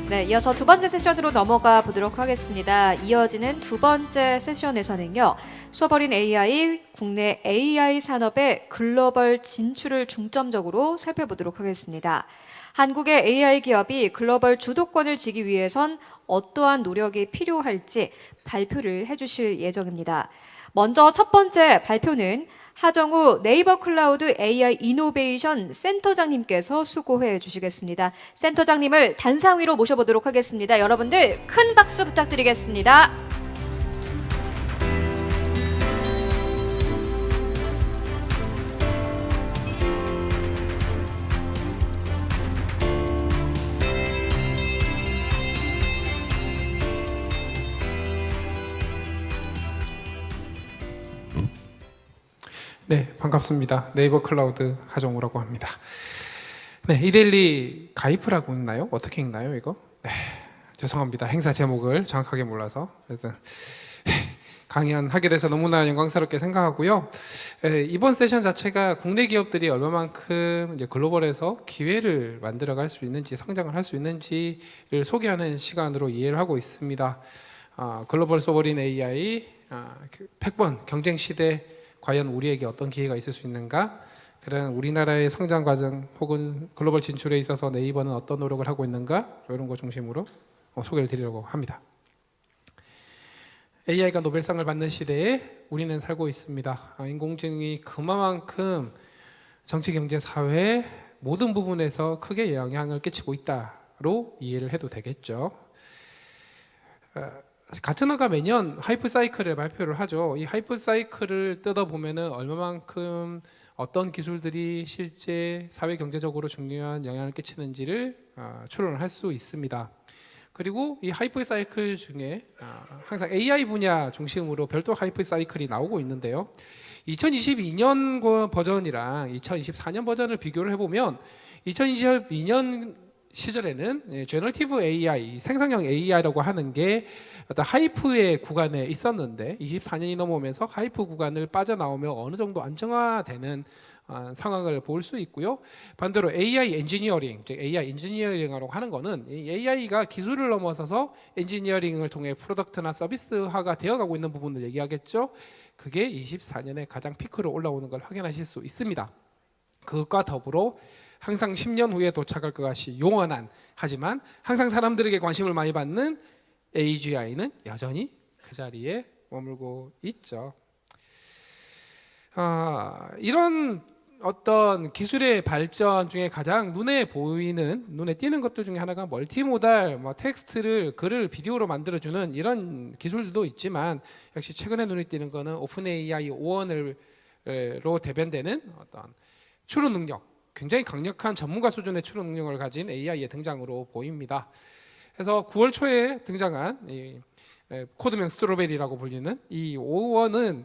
네, 이어서 두 번째 세션으로 넘어가 보도록 하겠습니다. 이어지는 두 번째 세션에서는요, 수어버린 AI, 국내 AI 산업의 글로벌 진출을 중점적으로 살펴보도록 하겠습니다. 한국의 AI 기업이 글로벌 주도권을 쥐기 위해선 어떠한 노력이 필요할지 발표를 해주실 예정입니다. 먼저 첫 번째 발표는 하정우 네이버 클라우드 AI 이노베이션 센터장님께서 수고해 주시겠습니다. 센터장님을 단상 위로 모셔보도록 하겠습니다. 여러분들 큰 박수 부탁드리겠습니다. 네, 반갑습니다. 네이버 클라우드 하정우라고 합니다. 네, 이데일리 가입을 하고 있나요? 어떻게 읽나요, 이거? 네, 죄송합니다. 행사 제목을 정확하게 몰라서. 일단 강연하게 돼서 너무나 영광스럽게 생각하고요. 이번 세션 자체가 국내 기업들이 얼마만큼 이제 글로벌에서 기회를 만들어갈 수 있는지, 성장을 할 수 있는지를 소개하는 시간으로 이해를 하고 있습니다. 글로벌 소버린 AI, 패권 경쟁 시대, 과연 우리에게 어떤 기회가 있을 수 있는가? 그런 우리나라의 성장 과정 혹은 글로벌 진출에 있어서 네이버는 어떤 노력을 하고 있는가? 이런 거 중심으로 소개를 드리려고 합니다. AI가 노벨상을 받는 시대에 우리는 살고 있습니다. 인공지능이 그만큼 정치, 경제, 사회 모든 부분에서 크게 영향을 끼치고 있다로 이해를 해도 되겠죠. 가트너가 매년 하이프 사이클을 발표를 하죠. 이 하이프 사이클을 뜯어보면은 얼마만큼 어떤 기술들이 실제 사회 경제적으로 중요한 영향을 끼치는지를 추론을 할 수 있습니다. 그리고 이 하이프 사이클 중에 항상 AI 분야 중심으로 별도 하이프 사이클이 나오고 있는데요. 2022년 버전이랑 2024년 버전을 비교를 해보면 2022년 시절에는 제너러티브 AI, 생성형 AI라고 하는 게 어떤 하이프의 구간에 있었는데 24년이 넘어오면서 하이프 구간을 빠져나오며 어느 정도 안정화되는 상황을 볼 수 있고요. 반대로 AI 엔지니어링, 즉 AI 엔지니어링이라고 하는 거는 이 AI가 기술을 넘어서서 엔지니어링을 통해 프로덕트나 서비스화가 되어가고 있는 부분을 얘기하겠죠. 그게 24년에 가장 피크로 올라오는 걸 확인하실 수 있습니다. 그것과 더불어 항상 10년 후에 도착할 것이 용언한, 하지만 항상 사람들에게 관심을 많이 받는 AGI는 여전히 그 자리에 머물고 있죠. 이런 어떤 기술의 발전 중에 가장 눈에 보이는, 눈에 띄는 것들 중에 하나가 멀티모달, 텍스트를, 글을 비디오로 만들어주는 이런 기술들도 있지만, 역시 최근에 눈에 띄는 거는 오픈 AI 5원으로 대변되는 어떤 추론 능력, 굉장히 강력한 전문가 수준의 추론 능력을 가진 AI의 등장으로 보입니다. 그래서 9월 초에 등장한 이 코드명 스트로베리라고 불리는 이 5원은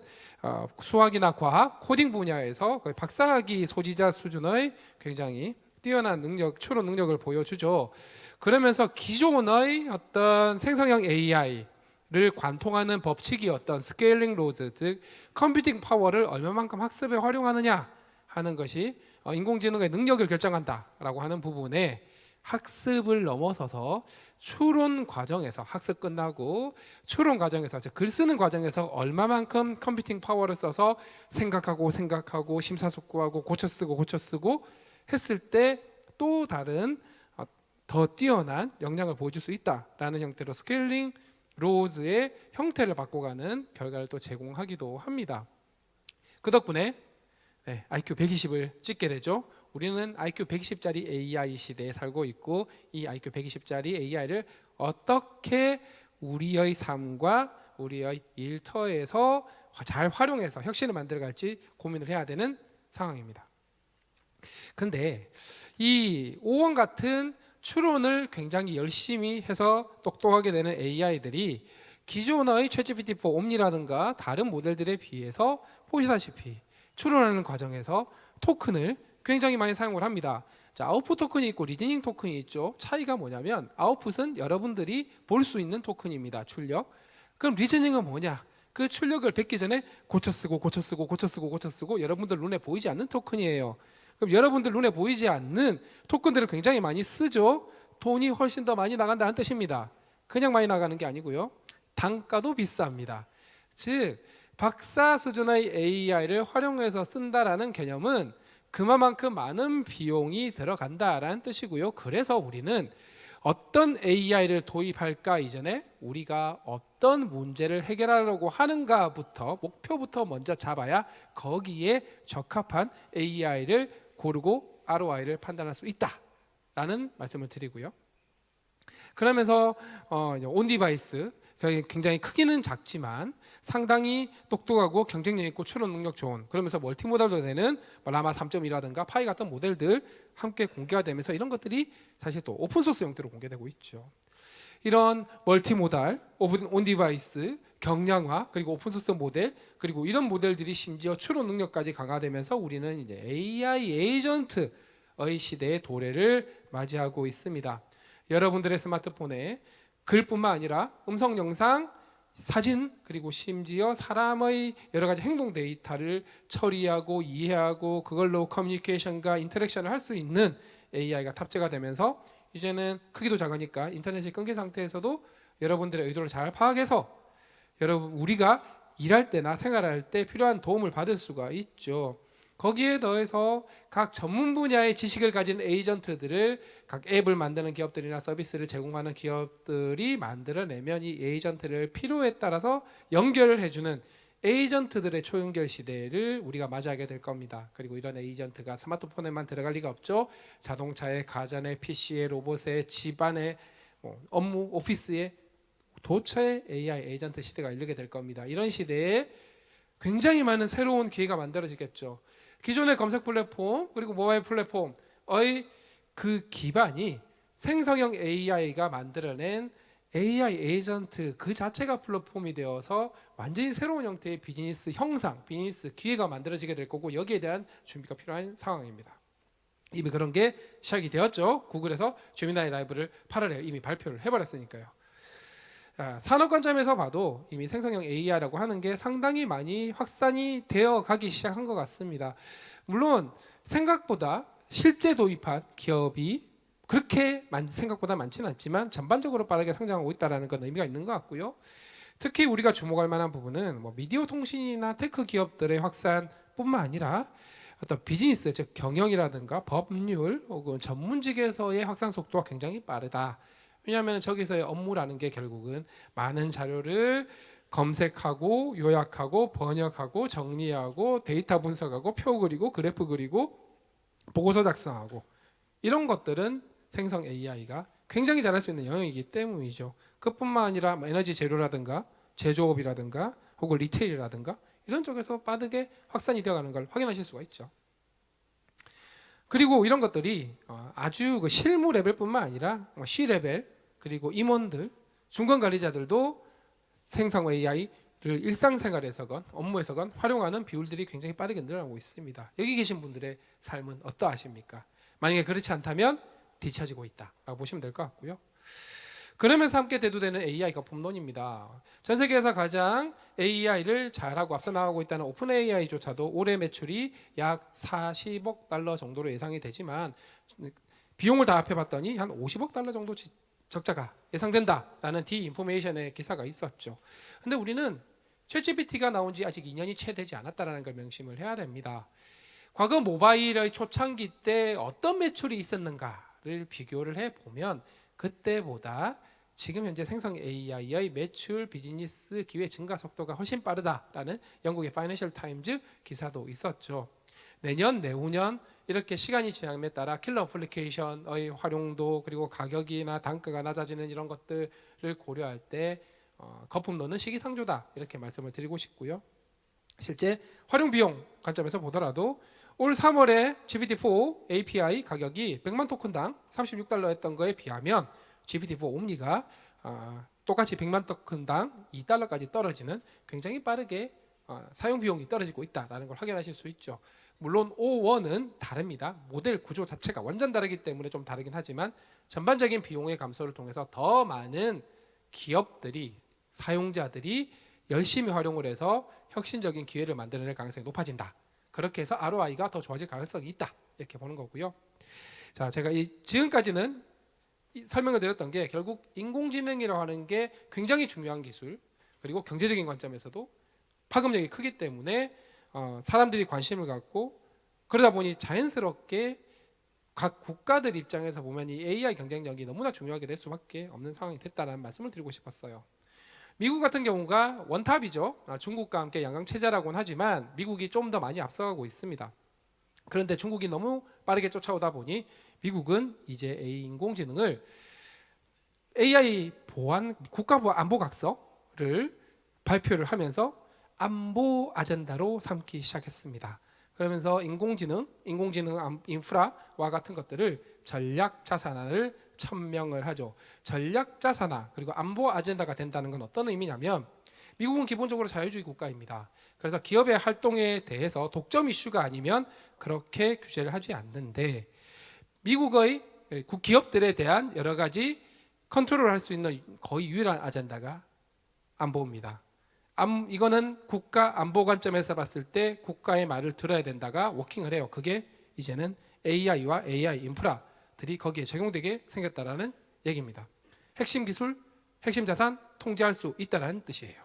수학이나 과학, 코딩 분야에서 거의 박사학위 소지자 수준의 굉장히 뛰어난 능력, 추론 능력을 보여주죠. 그러면서 기존의 어떤 생성형 AI를 관통하는 법칙이었던 스케일링 로즈, 즉 컴퓨팅 파워를 얼마만큼 학습에 활용하느냐 하는 것이 인공지능의 능력을 결정한다라고 하는 부분에 학습을 넘어서서 추론 과정에서, 학습 끝나고 추론 과정에서, 즉 글 쓰는 과정에서 얼마만큼 컴퓨팅 파워를 써서 생각하고 심사숙고하고 고쳐쓰고 했을 때 또 다른 더 뛰어난 역량을 보여줄 수 있다라는 형태로 스케일링 로즈의 형태를 바꿔가는 결과를 또 제공하기도 합니다. 그 덕분에 IQ 120을 찍게 되죠. 우리는 IQ 120짜리 AI 시대에 살고 있고, 이 IQ 120짜리 AI를 어떻게 우리의 삶과 우리의 일터에서 잘 활용해서 혁신을 만들어갈지 고민을 해야 되는 상황입니다. 근데 이 5원 같은 추론을 굉장히 열심히 해서 똑똑하게 되는 AI들이 기존의 챗GPT-4 옴니라든가 다른 모델들에 비해서 보시다시피 추론하는 과정에서 토큰을 굉장히 많이 사용을 합니다. 자, 아웃풋 토큰이 있고 리즈닝 토큰이 있죠. 차이가 뭐냐면 아웃풋은 여러분들이 볼 수 있는 토큰입니다. 출력. 그럼 리즈닝은 뭐냐? 그 출력을 뱉기 전에 고쳐쓰고 여러분들 눈에 보이지 않는 토큰이에요. 그럼 여러분들 눈에 보이지 않는 토큰들을 굉장히 많이 쓰죠. 돈이 훨씬 더 많이 나간다는 뜻입니다. 그냥 많이 나가는 게 아니고요. 단가도 비쌉니다. 즉 박사 수준의 AI를 활용해서 쓴다라는 개념은 그만큼 많은 비용이 들어간다라는 뜻이고요. 그래서 우리는 어떤 AI를 도입할까 이전에 우리가 어떤 문제를 해결하려고 하는가부터 목표부터 먼저 잡아야 거기에 적합한 AI를 고르고 ROI를 판단할 수 있다라는 말씀을 드리고요. 그러면서 온디바이스 굉장히 크기는 작지만 상당히 똑똑하고 경쟁력 있고 추론 능력 좋은, 그러면서 멀티모달도 되는 라마 3.2라든가 파이 같은 모델들 함께 공개가 되면서 이런 것들이 사실 또 오픈소스 형태로 공개되고 있죠. 이런 멀티모달, 온디바이스, 경량화, 그리고 오픈소스 모델, 그리고 이런 모델들이 심지어 추론 능력까지 강화되면서 우리는 이제 AI 에이전트의 시대의 도래를 맞이하고 있습니다. 여러분들의 스마트폰에 글뿐만 아니라 음성, 영상, 사진, 그리고 심지어 사람의 여러 가지 행동 데이터를 처리하고 이해하고 그걸로 커뮤니케이션과 인터랙션을 할 수 있는 AI가 탑재가 되면서 이제는 크기도 작으니까 인터넷이 끊긴 상태에서도 여러분들의 의도를 잘 파악해서 우리가 일할 때나 생활할 때 필요한 도움을 받을 수가 있죠. 거기에 더해서 각 전문 분야의 지식을 가진 에이전트들을 각 앱을 만드는 기업들이나 서비스를 제공하는 기업들이 만들어내면 이 에이전트를 필요에 따라서 연결을 해주는 에이전트들의 초연결 시대를 우리가 맞이하게 될 겁니다. 그리고 이런 에이전트가 스마트폰에만 들어갈 리가 없죠. 자동차에, 가전에, PC에, 로봇에, 집안에, 업무, 오피스에 도처에 AI 에이전트 시대가 열리게 될 겁니다. 이런 시대에 굉장히 많은 새로운 기회가 만들어지겠죠. 기존의 검색 플랫폼 그리고 모바일 플랫폼의 그 기반이 생성형 AI가 만들어낸 AI 에이전트 그 자체가 플랫폼이 되어서 완전히 새로운 형태의 비즈니스 형상, 비즈니스 기회가 만들어지게 될 거고 여기에 대한 준비가 필요한 상황입니다. 이미 그런 게 시작이 되었죠. 구글에서 제미나이 라이브를 8월에 이미 발표를 해버렸으니까요. 산업 관점에서 봐도 이미 생성형 AI라고 하는 게 상당히 많이 확산이 되어 가기 시작한 것 같습니다. 물론 생각보다 실제 도입한 기업이 그렇게 생각보다 많지는 않지만 전반적으로 빠르게 성장하고 있다는 건 의미가 있는 것 같고요. 특히 우리가 주목할 만한 부분은 미디어 통신이나 테크 기업들의 확산뿐만 아니라 어떤 비즈니스, 즉 경영이라든가 법률 혹은 전문직에서의 확산 속도가 굉장히 빠르다. 왜냐하면 저기서의 업무라는 게 결국은 많은 자료를 검색하고 요약하고 번역하고 정리하고 데이터 분석하고 표 그리고 그래프 그리고 보고서 작성하고 이런 것들은 생성 AI가 굉장히 잘할 수 있는 영역이기 때문이죠. 그뿐만 아니라 에너지 재료라든가 제조업이라든가 혹은 리테일이라든가 이런 쪽에서 빠르게 확산이 되어가는 걸 확인하실 수가 있죠. 그리고 이런 것들이 아주 실무 레벨뿐만 아니라 C 레벨 그리고 임원들, 중간 관리자들도 생성 AI를 일상생활에서건 업무에서건 활용하는 비율들이 굉장히 빠르게 늘어나고 있습니다. 여기 계신 분들의 삶은 어떠하십니까? 만약에 그렇지 않다면 뒤처지고 있다라고 보시면 될 것 같고요. 그러면서 함께 대두되는 AI 거품론입니다. 전 세계에서 가장 AI를 잘하고 앞서 나가고 있다는 오픈 AI조차도 올해 매출이 약 40억 달러 정도로 예상이 되지만 비용을 다 합해봤더니 한 50억 달러 정도 적자가 예상된다라는 디인포메이션의 기사가 있었죠. 근데 우리는 챗GPT가 나온 지 아직 2년이 채 되지 않았다는 걸 명심을 해야 됩니다. 과거 모바일의 초창기 때 어떤 매출이 있었는가를 비교를 해보면 그때보다 지금 현재 생성 AI의 매출 비즈니스 기회 증가 속도가 훨씬 빠르다라는 영국의 파이낸셜 타임즈 기사도 있었죠. 내년, 내후년 이렇게 시간이 지남에 따라 킬러 어플리케이션의 활용도 그리고 가격이나 단가가 낮아지는 이런 것들을 고려할 때 거품론은 시기상조다 이렇게 말씀을 드리고 싶고요. 실제 활용 비용 관점에서 보더라도 올 3월에 GPT-4 API 가격이 100만 토큰당 36달러였던 거에 비하면 GPT-4 옴니가 똑같이 100만 토큰당 2달러까지 떨어지는 굉장히 빠르게 사용 비용이 떨어지고 있다는 걸 확인하실 수 있죠. 물론 O1은 다릅니다. 모델 구조 자체가 완전 다르기 때문에 좀 다르긴 하지만 전반적인 비용의 감소를 통해서 더 많은 기업들이 사용자들이 열심히 활용을 해서 혁신적인 기회를 만들어낼 가능성이 높아진다. 그렇게 해서 ROI가 더 좋아질 가능성이 있다. 이렇게 보는 거고요. 자, 제가 지금까지는 설명을 드렸던 게 결국 인공지능이라고 하는 게 굉장히 중요한 기술, 그리고 경제적인 관점에서도 파급력이 크기 때문에 사람들이 관심을 갖고, 그러다 보니 자연스럽게 각 국가들 입장에서 보면 이 AI 경쟁력이 너무나 중요하게 될 수밖에 없는 상황이 됐다는 말씀을 드리고 싶었어요. 미국 같은 경우가 원탑이죠. 중국과 함께 양강체제라고는 하지만 미국이 좀 더 많이 앞서가고 있습니다. 그런데 중국이 너무 빠르게 쫓아오다 보니 미국은 이제 인공지능을 AI 보안 국가 안보 각서를 발표를 하면서 안보 아젠다로 삼기 시작했습니다. 그러면서 인공지능 인프라와 같은 것들을 전략 자산화를 천명을 하죠. 전략 자산화 그리고 안보 아젠다가 된다는 건 어떤 의미냐면, 미국은 기본적으로 자유주의 국가입니다. 그래서 기업의 활동에 대해서 독점 이슈가 아니면 그렇게 규제를 하지 않는데, 미국의 기업들에 대한 여러 가지 컨트롤을 할 수 있는 거의 유일한 아젠다가 안보입니다. 이거는 국가 안보 관점에서 봤을 때 국가의 말을 들어야 된다가 워킹을 해요. 그게 이제는 AI와 AI 인프라들이 거기에 적용되게 생겼다라는 얘기입니다. 핵심 기술, 핵심 자산 통제할 수 있다는 뜻이에요.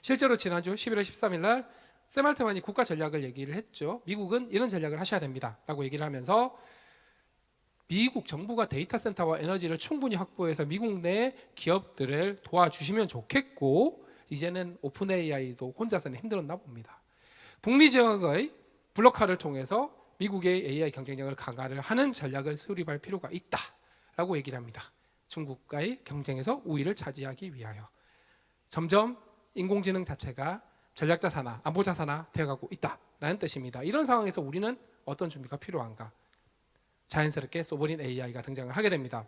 실제로 지난주 11월 13일 날 샘 알트만이 국가 전략을 얘기를 했죠. 미국은 이런 전략을 하셔야 됩니다 라고 얘기를 하면서, 미국 정부가 데이터 센터와 에너지를 충분히 확보해서 미국 내 기업들을 도와주시면 좋겠고, 이제는 오픈 AI도 혼자서는 힘들었나 봅니다. 북미 지역의 블록화를 통해서 미국의 AI 경쟁력을 강화를 하는 전략을 수립할 필요가 있다라고 얘기를 합니다. 중국과의 경쟁에서 우위를 차지하기 위하여 점점 인공지능 자체가 전략자산화, 안보자산화 되어가고 있다라는 뜻입니다. 이런 상황에서 우리는 어떤 준비가 필요한가? 자연스럽게 소버린 AI가 등장을 하게 됩니다.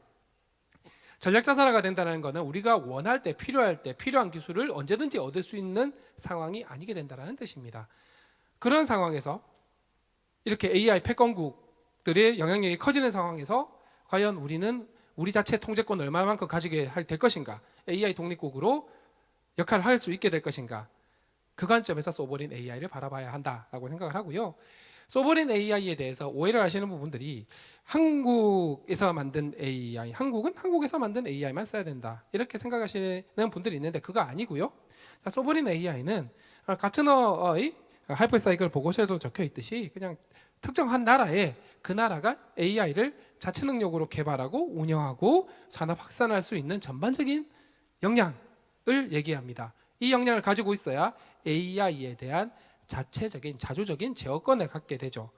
전략자산화가 된다는 것은 우리가 원할 때, 필요할 때 필요한 기술을 언제든지 얻을 수 있는 상황이 아니게 된다는 뜻입니다. 그런 상황에서 이렇게 AI 패권국들의 영향력이 커지는 상황에서 과연 우리는 우리 자체 통제권을 얼마만큼 가지게 될 것인가, AI 독립국으로 역할을 할 수 있게 될 것인가, 그 관점에서 소버린 AI를 바라봐야 한다라고 생각을 하고요. 소버린 AI에 대해서 오해를 하시는 부분들이, 한국에서 만든 AI, 한국은 한국에서 만든 AI만 써야 된다 이렇게 생각하시는 분들이 있는데 그거 아니고요. 소버린 AI는 가트너의 하이퍼사이클 보고서에도 적혀 있듯이 그냥 특정한 나라에 그 나라가 AI를 자체 능력으로 개발하고 운영하고 산업 확산할 수 있는 전반적인 역량을 얘기합니다. 이 역량을 가지고 있어야 AI에 대한 자체적인 자주적인 제어권을 갖게 되죠.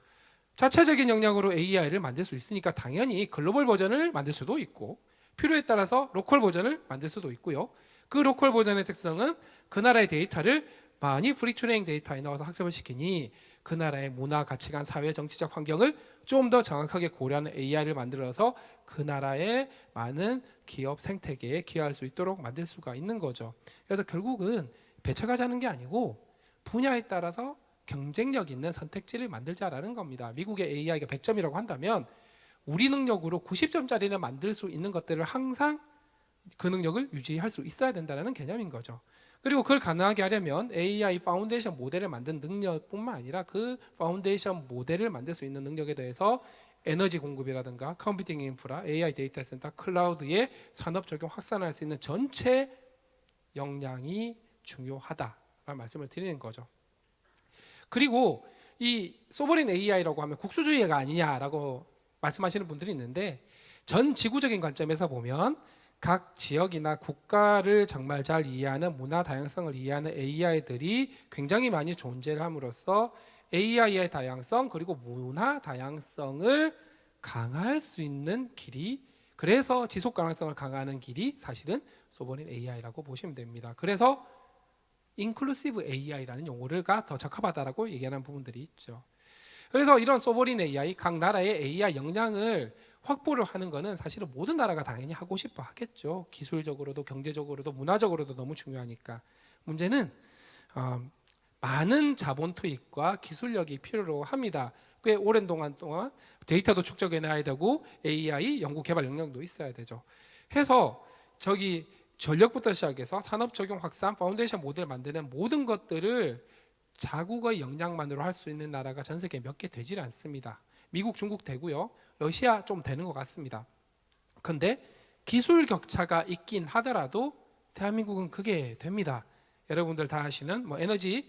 자체적인 역량으로 AI를 만들 수 있으니까 당연히 글로벌 버전을 만들 수도 있고, 필요에 따라서 로컬 버전을 만들 수도 있고요. 그 로컬 버전의 특성은 그 나라의 데이터를 많이 프리 트레이닝 데이터에 넣어서 학습을 시키니 그 나라의 문화, 가치관, 사회, 정치적 환경을 좀 더 정확하게 고려하는 AI를 만들어서 그 나라의 많은 기업 생태계에 기여할 수 있도록 만들 수가 있는 거죠. 그래서 결국은 배척하자는 게 아니고 분야에 따라서 경쟁력 있는 선택지를 만들자라는 겁니다. 미국의 AI가 100점이라고 한다면 우리 능력으로 90점짜리를 만들 수 있는 것들을 항상 그 능력을 유지할 수 있어야 된다는 개념인 거죠. 그리고 그걸 가능하게 하려면 AI 파운데이션 모델을 만든 능력뿐만 아니라 그 파운데이션 모델을 만들 수 있는 능력에 대해서 에너지 공급이라든가 컴퓨팅 인프라, AI 데이터 센터, 클라우드의 산업 적용 확산할 수 있는 전체 역량이 중요하다라는 말씀을 드리는 거죠. 그리고 이 소버린 AI라고 하면 국수주의가 아니냐라고 말씀하시는 분들이 있는데, 전 지구적인 관점에서 보면 각 지역이나 국가를 정말 잘 이해하는, 문화 다양성을 이해하는 AI들이 굉장히 많이 존재를 함으로써 AI의 다양성 그리고 문화 다양성을 강화할 수 있는 길이, 그래서 지속 가능성을 강화하는 길이 사실은 소버린 AI라고 보시면 됩니다. 그래서 인클루시브 AI라는 용어가 더 적합하다라고 얘기하는 부분들이 있죠. 그래서 이런 소버린 AI, 각 나라의 AI 역량을 확보를 하는 것은 사실은 모든 나라가 당연히 하고 싶어 하겠죠. 기술적으로도 경제적으로도 문화적으로도 너무 중요하니까. 문제는 많은 자본 투입과 기술력이 필요로 합니다. 꽤 오랜 동안 데이터도 축적해놔야 되고 AI 연구 개발 역량도 있어야 되죠. 해서 전력부터 시작해서 산업 적용 확산, 파운데이션 모델 만드는 모든 것들을 자국의 역량만으로 할 수 있는 나라가 전 세계에 몇 개 되질 않습니다. 미국, 중국 되고요. 러시아 좀 되는 것 같습니다. 근데 기술 격차가 있긴 하더라도 대한민국은 그게 됩니다. 여러분들 다 아시는 뭐 에너지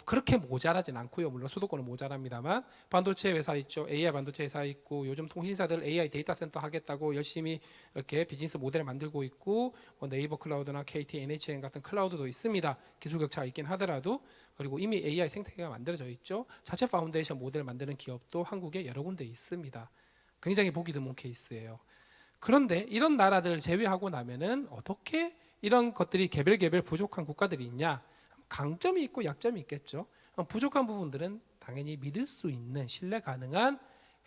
그렇게 모자라진 않고요. 물론 수도권은 모자랍니다만 반도체 회사 있죠. AI 반도체 회사 있고 요즘 통신사들 AI 데이터 센터 하겠다고 열심히 이렇게 비즈니스 모델을 만들고 있고 뭐 네이버 클라우드나 KT, NHN 같은 클라우드도 있습니다. 기술 격차가 있긴 하더라도 그리고 이미 AI 생태계가 만들어져 있죠. 자체 파운데이션 모델을 만드는 기업도 한국에 여러 군데 있습니다. 굉장히 보기 드문 케이스예요. 그런데 이런 나라들 제외하고 나면은 어떻게 이런 것들이 개별 부족한 국가들이 있냐? 강점이 있고 약점이 있겠죠. 부족한 부분들은 당연히 믿을 수 있는 신뢰 가능한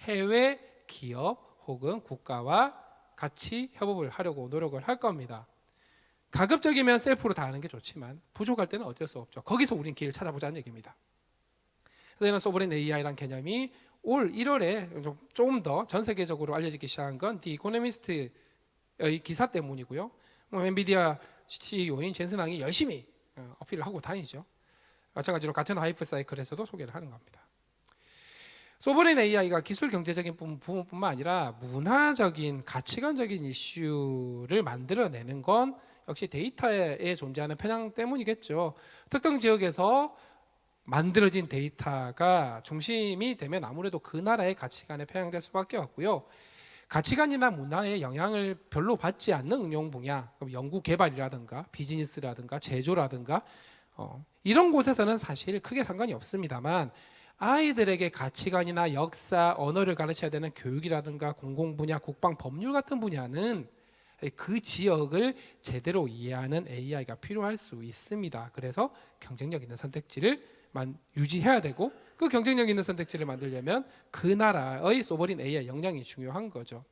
해외 기업 혹은 국가와 같이 협업을 하려고 노력을 할 겁니다. 가급적이면 셀프로 다 하는 게 좋지만 부족할 때는 어쩔 수 없죠. 거기서 우린 길을 찾아보자는 얘기입니다. 그래서 소버린 AI라는 개념이 올 1월에 좀 더 전 세계적으로 알려지기 시작한 건 디 이코노미스트의 기사 때문이고요. 엔비디아 CEO인 젠슨 황이 열심히 어필을 하고 다니죠. 마찬가지로 같은 하이프 사이클에서도 소개를 하는 겁니다. 소버린 AI가 기술 경제적인 부분뿐만 아니라 문화적인 가치관적인 이슈를 만들어내는 건 역시 데이터에 존재하는 편향 때문이겠죠. 특정 지역에서 만들어진 데이터가 중심이 되면 아무래도 그 나라의 가치관에 편향될 수밖에 없고요. 가치관이나 문화에 영향을 별로 받지 않는 응용 분야, 연구 개발이라든가 비즈니스라든가 제조라든가 이런 곳에서는 사실 크게 상관이 없습니다만 아이들에게 가치관이나 역사, 언어를 가르쳐야 되는 교육이라든가 공공 분야, 국방, 법률 같은 분야는 그 지역을 제대로 이해하는 AI가 필요할 수 있습니다. 그래서 경쟁력 있는 선택지를 유지해야 되고 그 경쟁력 있는 선택지를 만들려면 그 나라의 소버린 AI 역량이 중요한 거죠.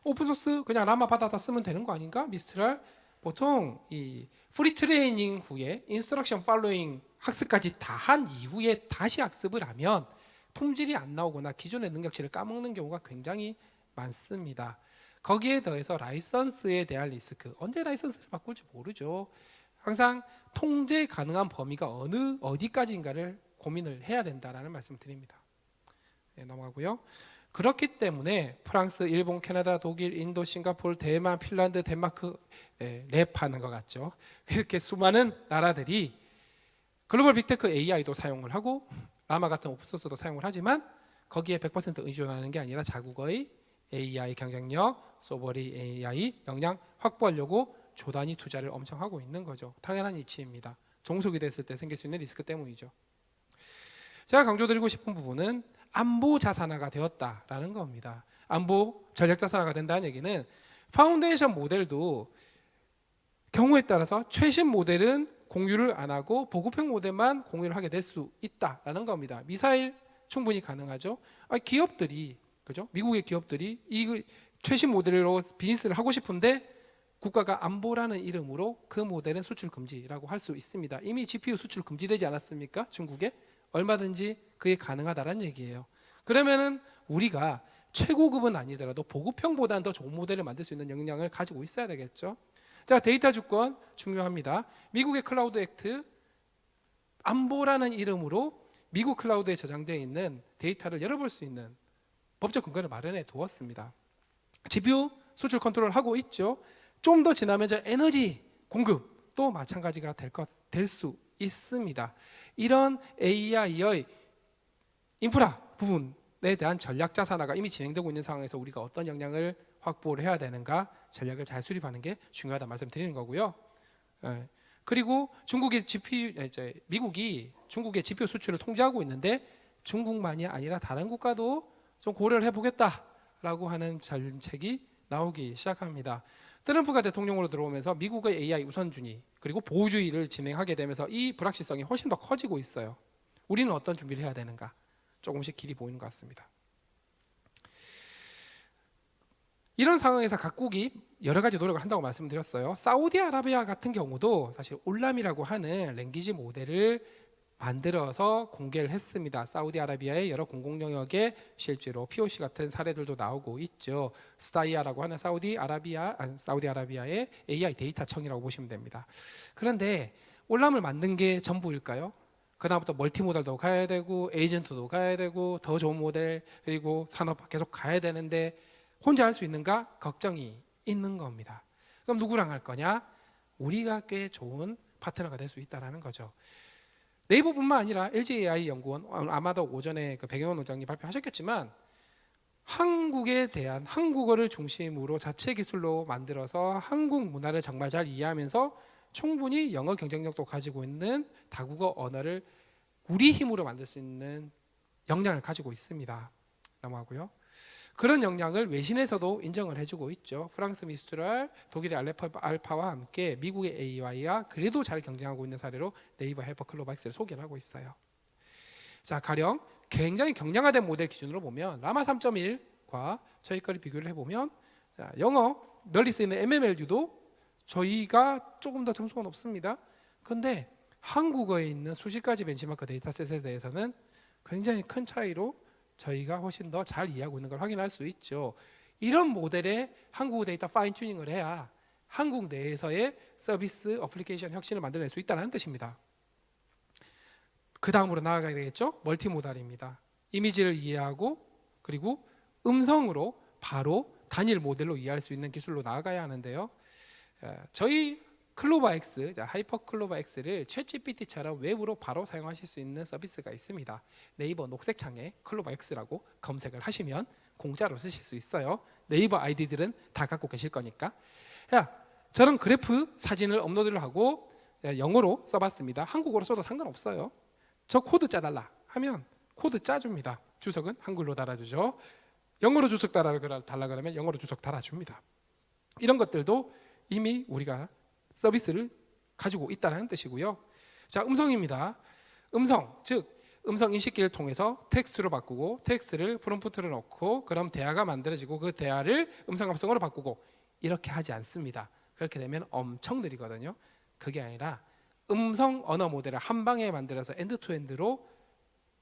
오픈소스 그냥 라마 받아다 쓰면 되는 거 아닌가? 미스트랄 보통 이 프리 트레이닝 후에 인스트럭션 팔로잉 학습까지 다 한 이후에 다시 학습을 하면 품질이 안 나오거나 기존의 능력치를 까먹는 경우가 굉장히 많습니다. 거기에 더해서 라이선스에 대한 리스크, 언제 라이선스를 바꿀지 모르죠. 항상 통제 가능한 범위가 어디까지인가를 고민을 해야 된다라는 말씀을 드립니다. 네, 넘어가고요. 그렇기 때문에 프랑스, 일본, 캐나다, 독일, 인도, 싱가포르, 대만, 핀란드, 덴마크 랩하는 것 같죠. 이렇게 수많은 나라들이 글로벌 빅테크 AI도 사용을 하고 라마 같은 오픈소스도 사용을 하지만 거기에 100% 의존하는 게 아니라 자국의 AI 경쟁력, 소버린 AI 역량 확보하려고 조단위 투자를 엄청 하고 있는 거죠. 당연한 이치입니다. 종속이 됐을 때 생길 수 있는 리스크 때문이죠. 제가 강조드리고 싶은 부분은 안보 자산화가 되었다라는 겁니다. 안보 전략 자산화가 된다는 얘기는 파운데이션 모델도 경우에 따라서 최신 모델은 공유를 안 하고 보급형 모델만 공유를 하게 될 수 있다라는 겁니다. 미사일 충분히 가능하죠. 기업들이 그죠? 미국의 기업들이 이 최신 모델로 비즈니스를 하고 싶은데 국가가 안보라는 이름으로 그 모델은 수출 금지라고 할 수 있습니다. 이미 GPU 수출 금지되지 않았습니까? 중국에 얼마든지 그게 가능하다는 얘기예요. 그러면은 우리가 최고급은 아니더라도 보급형보다는 더 좋은 모델을 만들 수 있는 역량을 가지고 있어야 되겠죠. 자, 데이터 주권 중요합니다. 미국의 클라우드 액트 안보라는 이름으로 미국 클라우드에 저장되어 있는 데이터를 열어볼 수 있는 법적 근거를 마련해 두었습니다. GPU 수출 컨트롤 하고 있죠. 좀 더 지나면 저 에너지 공급도 마찬가지가 될 수 있습니다. 이런 AI의 인프라 부분에 대한 전략 자산화가 이미 진행되고 있는 상황에서 우리가 어떤 역량을 확보를 해야 되는가 전략을 잘 수립하는 게 중요하다 말씀드리는 거고요. 그리고 미국이 중국의 GPU 수출을 통제하고 있는데 중국만이 아니라 다른 국가도 좀 고려를 해보겠다라고 하는 정책이 나오기 시작합니다. 트럼프가 대통령으로 들어오면서 미국의 AI 우선순위 그리고 보호주의를 진행하게 되면서 이 불확실성이 훨씬 더 커지고 있어요. 우리는 어떤 준비를 해야 되는가 조금씩 길이 보이는 것 같습니다. 이런 상황에서 각국이 여러 가지 노력을 한다고 말씀드렸어요. 사우디아라비아 같은 경우도 사실 올람이라고 하는 랭귀지 모델을 만들어서 공개를 했습니다. 사우디아라비아의 여러 공공 영역에 실제로 POC 같은 사례들도 나오고 있죠. 스타이아라고 하는 사우디아라비아의 AI 데이터청이라고 보시면 됩니다. 그런데 올람을 만든 게 전부일까요? 그다음부터 멀티모달도 가야 되고 에이전트도 가야 되고 더 좋은 모델 그리고 산업 계속 가야 되는데 혼자 할 수 있는가 걱정이 있는 겁니다. 그럼 누구랑 할 거냐? 우리가 꽤 좋은 파트너가 될 수 있다는 거죠. 네이버뿐만 아니라 LG AI 연구원, 아마도 오전에 그 백영원 원장님 발표하셨겠지만 한국에 대한 한국어를 중심으로 자체 기술로 만들어서 한국 문화를 정말 잘 이해하면서 충분히 영어 경쟁력도 가지고 있는 다국어 언어를 우리 힘으로 만들 수 있는 역량을 가지고 있습니다. 넘어가고요. 그런 역량을 외신에서도 인정을 해주고 있죠. 프랑스 미스트랄, 독일의 알파와 함께 미국의 AI가 그래도 잘 경쟁하고 있는 사례로 네이버 하이퍼클로바엑스를 소개를 하고 있어요. 자, 가령 굉장히 경량화된 모델 기준으로 보면 라마 3.1과 저희 거를 비교를 해보면 자, 영어 널리 쓰이는 MMLU도 저희가 조금 더 점수가 높습니다. 그런데 한국어에 있는 수십 가지 벤치마크 데이터셋에 대해서는 굉장히 큰 차이로 저희가 훨씬 더 잘 이해하고 있는 걸 확인할 수 있죠. 이런 모델의 한국어 데이터 파인 튜닝을 해야 한국 내에서의 서비스 어플리케이션 혁신을 만들어낼 수 있다는 뜻입니다. 그 다음으로 나아가야 되겠죠. 멀티모달입니다. 이미지를 이해하고 그리고 음성으로 바로 단일 모델로 이해할 수 있는 기술로 나아가야 하는데요. 저희 클로버X, 하이퍼 클로버X를 챗GPT처럼 웹으로 바로 사용하실 수 있는 서비스가 있습니다. 네이버 녹색 창에 클로버X라고 검색을 하시면 공짜로 쓰실 수 있어요. 네이버 아이디들은 다 갖고 계실 거니까. 저는 그래프 사진을 업로드를 하고 영어로 써봤습니다. 한국어로 써도 상관없어요. 저 코드 짜달라 하면 코드 짜줍니다. 주석은 한글로 달아주죠. 영어로 주석 달라 그러면 영어로 주석 달아줍니다. 이런 것들도 이미 우리가 서비스를 가지고 있다는 뜻이고요. 자, 음성입니다. 음성, 즉 음성 인식기를 통해서 텍스트로 바꾸고 텍스트를 프롬프트로 넣고 그럼 대화가 만들어지고 그 대화를 음성 합성어로 바꾸고 이렇게 하지 않습니다. 그렇게 되면 엄청 느리거든요. 그게 아니라 음성 언어 모델을 한 방에 만들어서 엔드투엔드로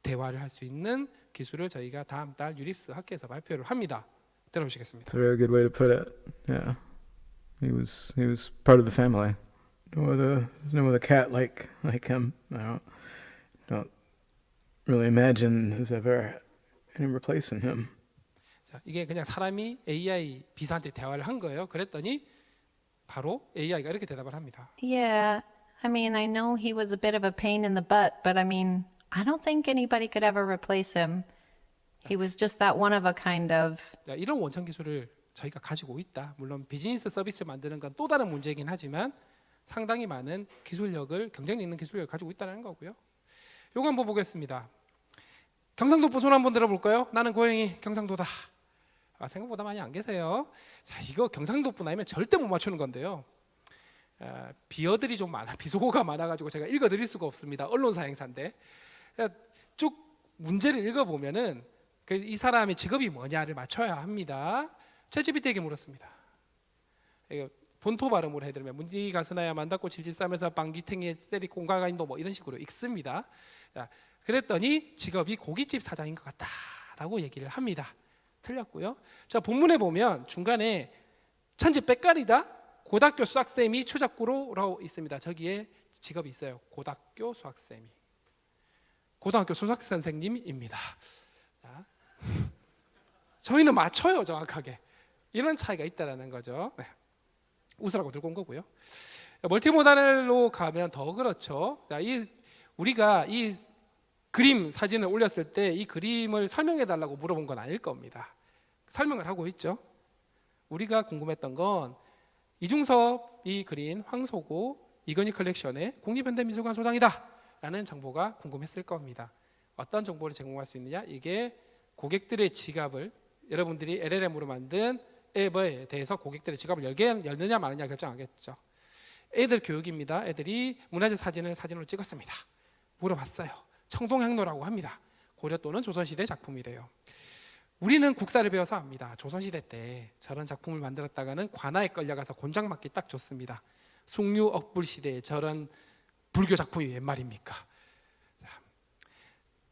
대화를 할 수 있는 기술을 저희가 다음 달 유립스 학회에서 발표를 합니다. 들어보시겠습니다. It's a very good way to put it. Yeah, he was part of the family. With a cat like him, I don't really imagine who's ever any replacing him. 자, 이게 그냥 사람이 AI 비서한테 대화를 한 거예요. 그랬더니 바로 AI가 이렇게 대답을 합니다. Yeah, I mean, I know he was a bit of a pain in the butt, but I mean, I don't think anybody could ever replace him. He was just that one of a kind of. 자, 이런 원천 기술을 저희가 가지고 있다. 물론 비즈니스 서비스를 만드는 건 또 다른 문제이긴 하지만 상당히 많은 기술력을 경쟁력 있는 기술력을 가지고 있다는 거고요. 요거 한번 보겠습니다. 경상도 손 한번 들어볼까요? 나는 고향이 경상도다. 생각보다 많이 안 계세요. 자, 이거 경상도분 아니면 절대 못 맞추는 건데요. 비어들이 좀 많아, 비속어가 많아가지고 제가 읽어드릴 수가 없습니다. 언론사 행사인데 쭉 문제를 읽어보면은 이 사람의 직업이 뭐냐를 맞춰야 합니다. 챗GPT에게 물었습니다. 본토 발음으로 해드리면 문디 가스나야 만다고 질질 싸면서 방귀탱이에 세리 공가가인도 뭐 이런 식으로 읽습니다. 자, 그랬더니 직업이 고깃집 사장인 것 같다라고 얘기를 합니다. 틀렸고요. 자, 본문에 보면 중간에 천지 빽깔이다 고등학교 수학쌤이 초작구로라고 있습니다. 저기에 직업이 있어요. 고등학교 수학쌤이. 고등학교 수학선생님입니다. 자, 저희는 맞춰요 정확하게. 이런 차이가 있다는 거죠. 네. 웃으라고 들고 온 거고요. 멀티모달로 가면 더 그렇죠. 자, 우리가 이 그림 사진을 올렸을 때 이 그림을 설명해 달라고 물어본 건 아닐 겁니다. 설명을 하고 있죠. 우리가 궁금했던 건 이중섭이 그린 황소고 이건희 컬렉션의 국립현대미술관 소장이다 라는 정보가 궁금했을 겁니다. 어떤 정보를 제공할 수 있느냐? 이게 고객들의 지갑을 여러분들이 LLM으로 만든 앱에 대해서 고객들의 지갑을 열느냐 마느냐 결정하겠죠. 애들 교육입니다. 애들이 문화재 사진을 사진으로 찍었습니다. 물어봤어요. 청동향로라고 합니다. 고려 또는 조선시대 작품이래요. 우리는 국사를 배워서 압니다. 조선시대 때 저런 작품을 만들었다가는 관아에 끌려가서 곤장 맞기 딱 좋습니다. 숭류 억불 시대에 저런 불교 작품이 웬 말입니까?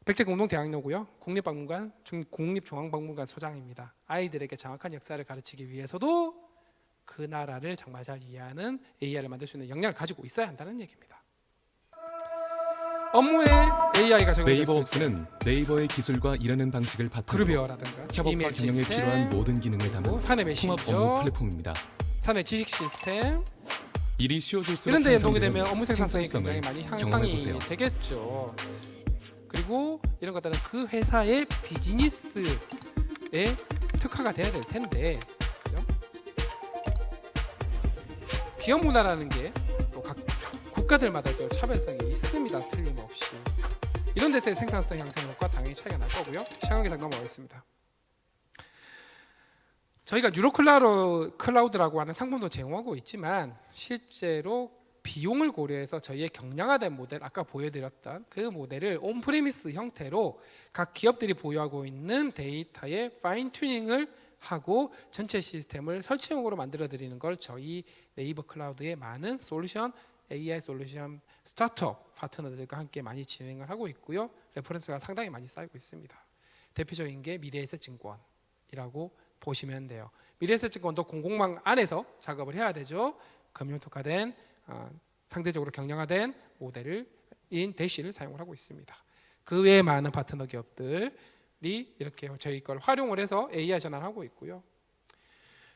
백제공동대학로고요. 국립박물관, 국립중앙박물관 소장입니다. 아이들에게 정확한 역사를 가르치기 위해서도 그 나라를 정말 잘 이해하는 AI를 만들 수 있는 역량을 가지고 있어야 한다는 얘기입니다. 업무에 AI가 적용됐을 때 네이버웍스는 네이버의 기술과 일하는 방식을 바탕으로 그룹이어라든가 협업과 이메일 경영에 시스템, 필요한 모든 기능을 그리고 담은 사내 통합 메신저, 업무 플랫폼입니다. 사내 지식 시스템 일이 쉬워질수록 이런 데 연동이 되면 향상되는 업무 생산성이 생산성을 굉장히 많이 경험해보세요. 향상이 되겠죠. 그리고 이런 것들은 그 회사의 비즈니스에 특화가 돼야 될 텐데, 그죠? 기업 문화라는 게 또 각 국가들마다 또 차별성이 있습니다. 틀림없이. 이런 데서의 생산성 향상 효과 당연히 차이가 날 거고요. 시간 계산 넘어가겠습니다. 저희가 클라우드라고 하는 상품도 제공하고 있지만 실제로 비용을 고려해서 저희의 경량화된 모델, 아까 보여드렸던 그 모델을 온프리미스 형태로 각 기업들이 보유하고 있는 데이터의 파인 튜닝을 하고 전체 시스템을 설치형으로 만들어 드리는 걸 저희 네이버 클라우드의 많은 솔루션, AI 솔루션 스타트업 파트너들과 함께 많이 진행을 하고 있고요. 레퍼런스가 상당히 많이 쌓이고 있습니다. 대표적인 게 미래에셋증권이라고 보시면 돼요. 미래에셋증권도 공공망 안에서 작업을 해야 되죠. 금융 특화된 상대적으로 경량화된 모델인 대시를 사용을 하고 있습니다. 그 외에 많은 파트너 기업들이 이렇게 저희 걸 활용을 해서 AI 전환을 하고 있고요.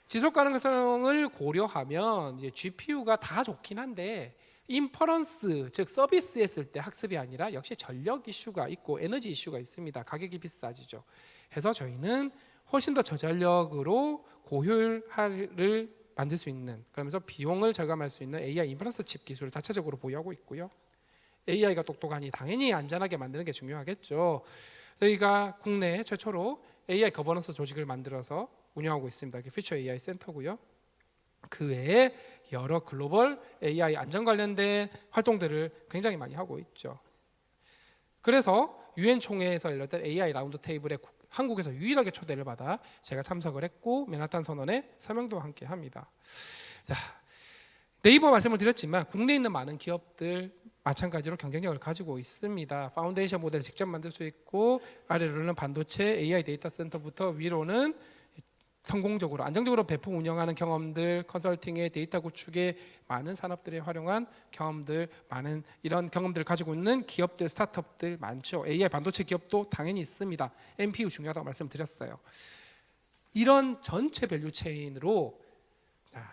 지속 가능성을 고려하면 이제 GPU가 다 좋긴 한데 인퍼런스 즉 서비스 했을 때 학습이 아니라 역시 전력 이슈가 있고 에너지 이슈가 있습니다. 가격이 비싸지죠. 해서 저희는 훨씬 더 저전력으로 고효율을 만들 수 있는, 그러면서 비용을 절감할 수 있는 AI 인퍼런스 칩 기술을 자체적으로 보유하고 있고요. AI가 똑똑하니 당연히 안전하게 만드는 게 중요하겠죠. 저희가 국내 최초로 AI 거버넌스 조직을 만들어서 운영하고 있습니다. 이게 퓨처 AI 센터고요. 그 외에 여러 글로벌 AI 안전 관련된 활동들을 굉장히 많이 하고 있죠. 그래서 유엔 총회에서 열렸던 AI 라운드 테이블에 한국에서 유일하게 초대를 받아 제가 참석을 했고 맨하탄 선언의 서명도 함께 합니다. 자, 네이버 말씀을 드렸지만 국내에 있는 많은 기업들 마찬가지로 경쟁력을 가지고 있습니다. 파운데이션 모델을 직접 만들 수 있고 아래로는 반도체 AI 데이터 센터부터 위로는 성공적으로 안정적으로 배포 운영하는 경험들, 컨설팅의 데이터 구축에 많은 산업들에 활용한 경험들, 많은 이런 경험들을 가지고 있는 기업들, 스타트업들 많죠. AI 반도체 기업도 당연히 있습니다. NPU 중요하다고 말씀드렸어요. 이런 전체 밸류 체인으로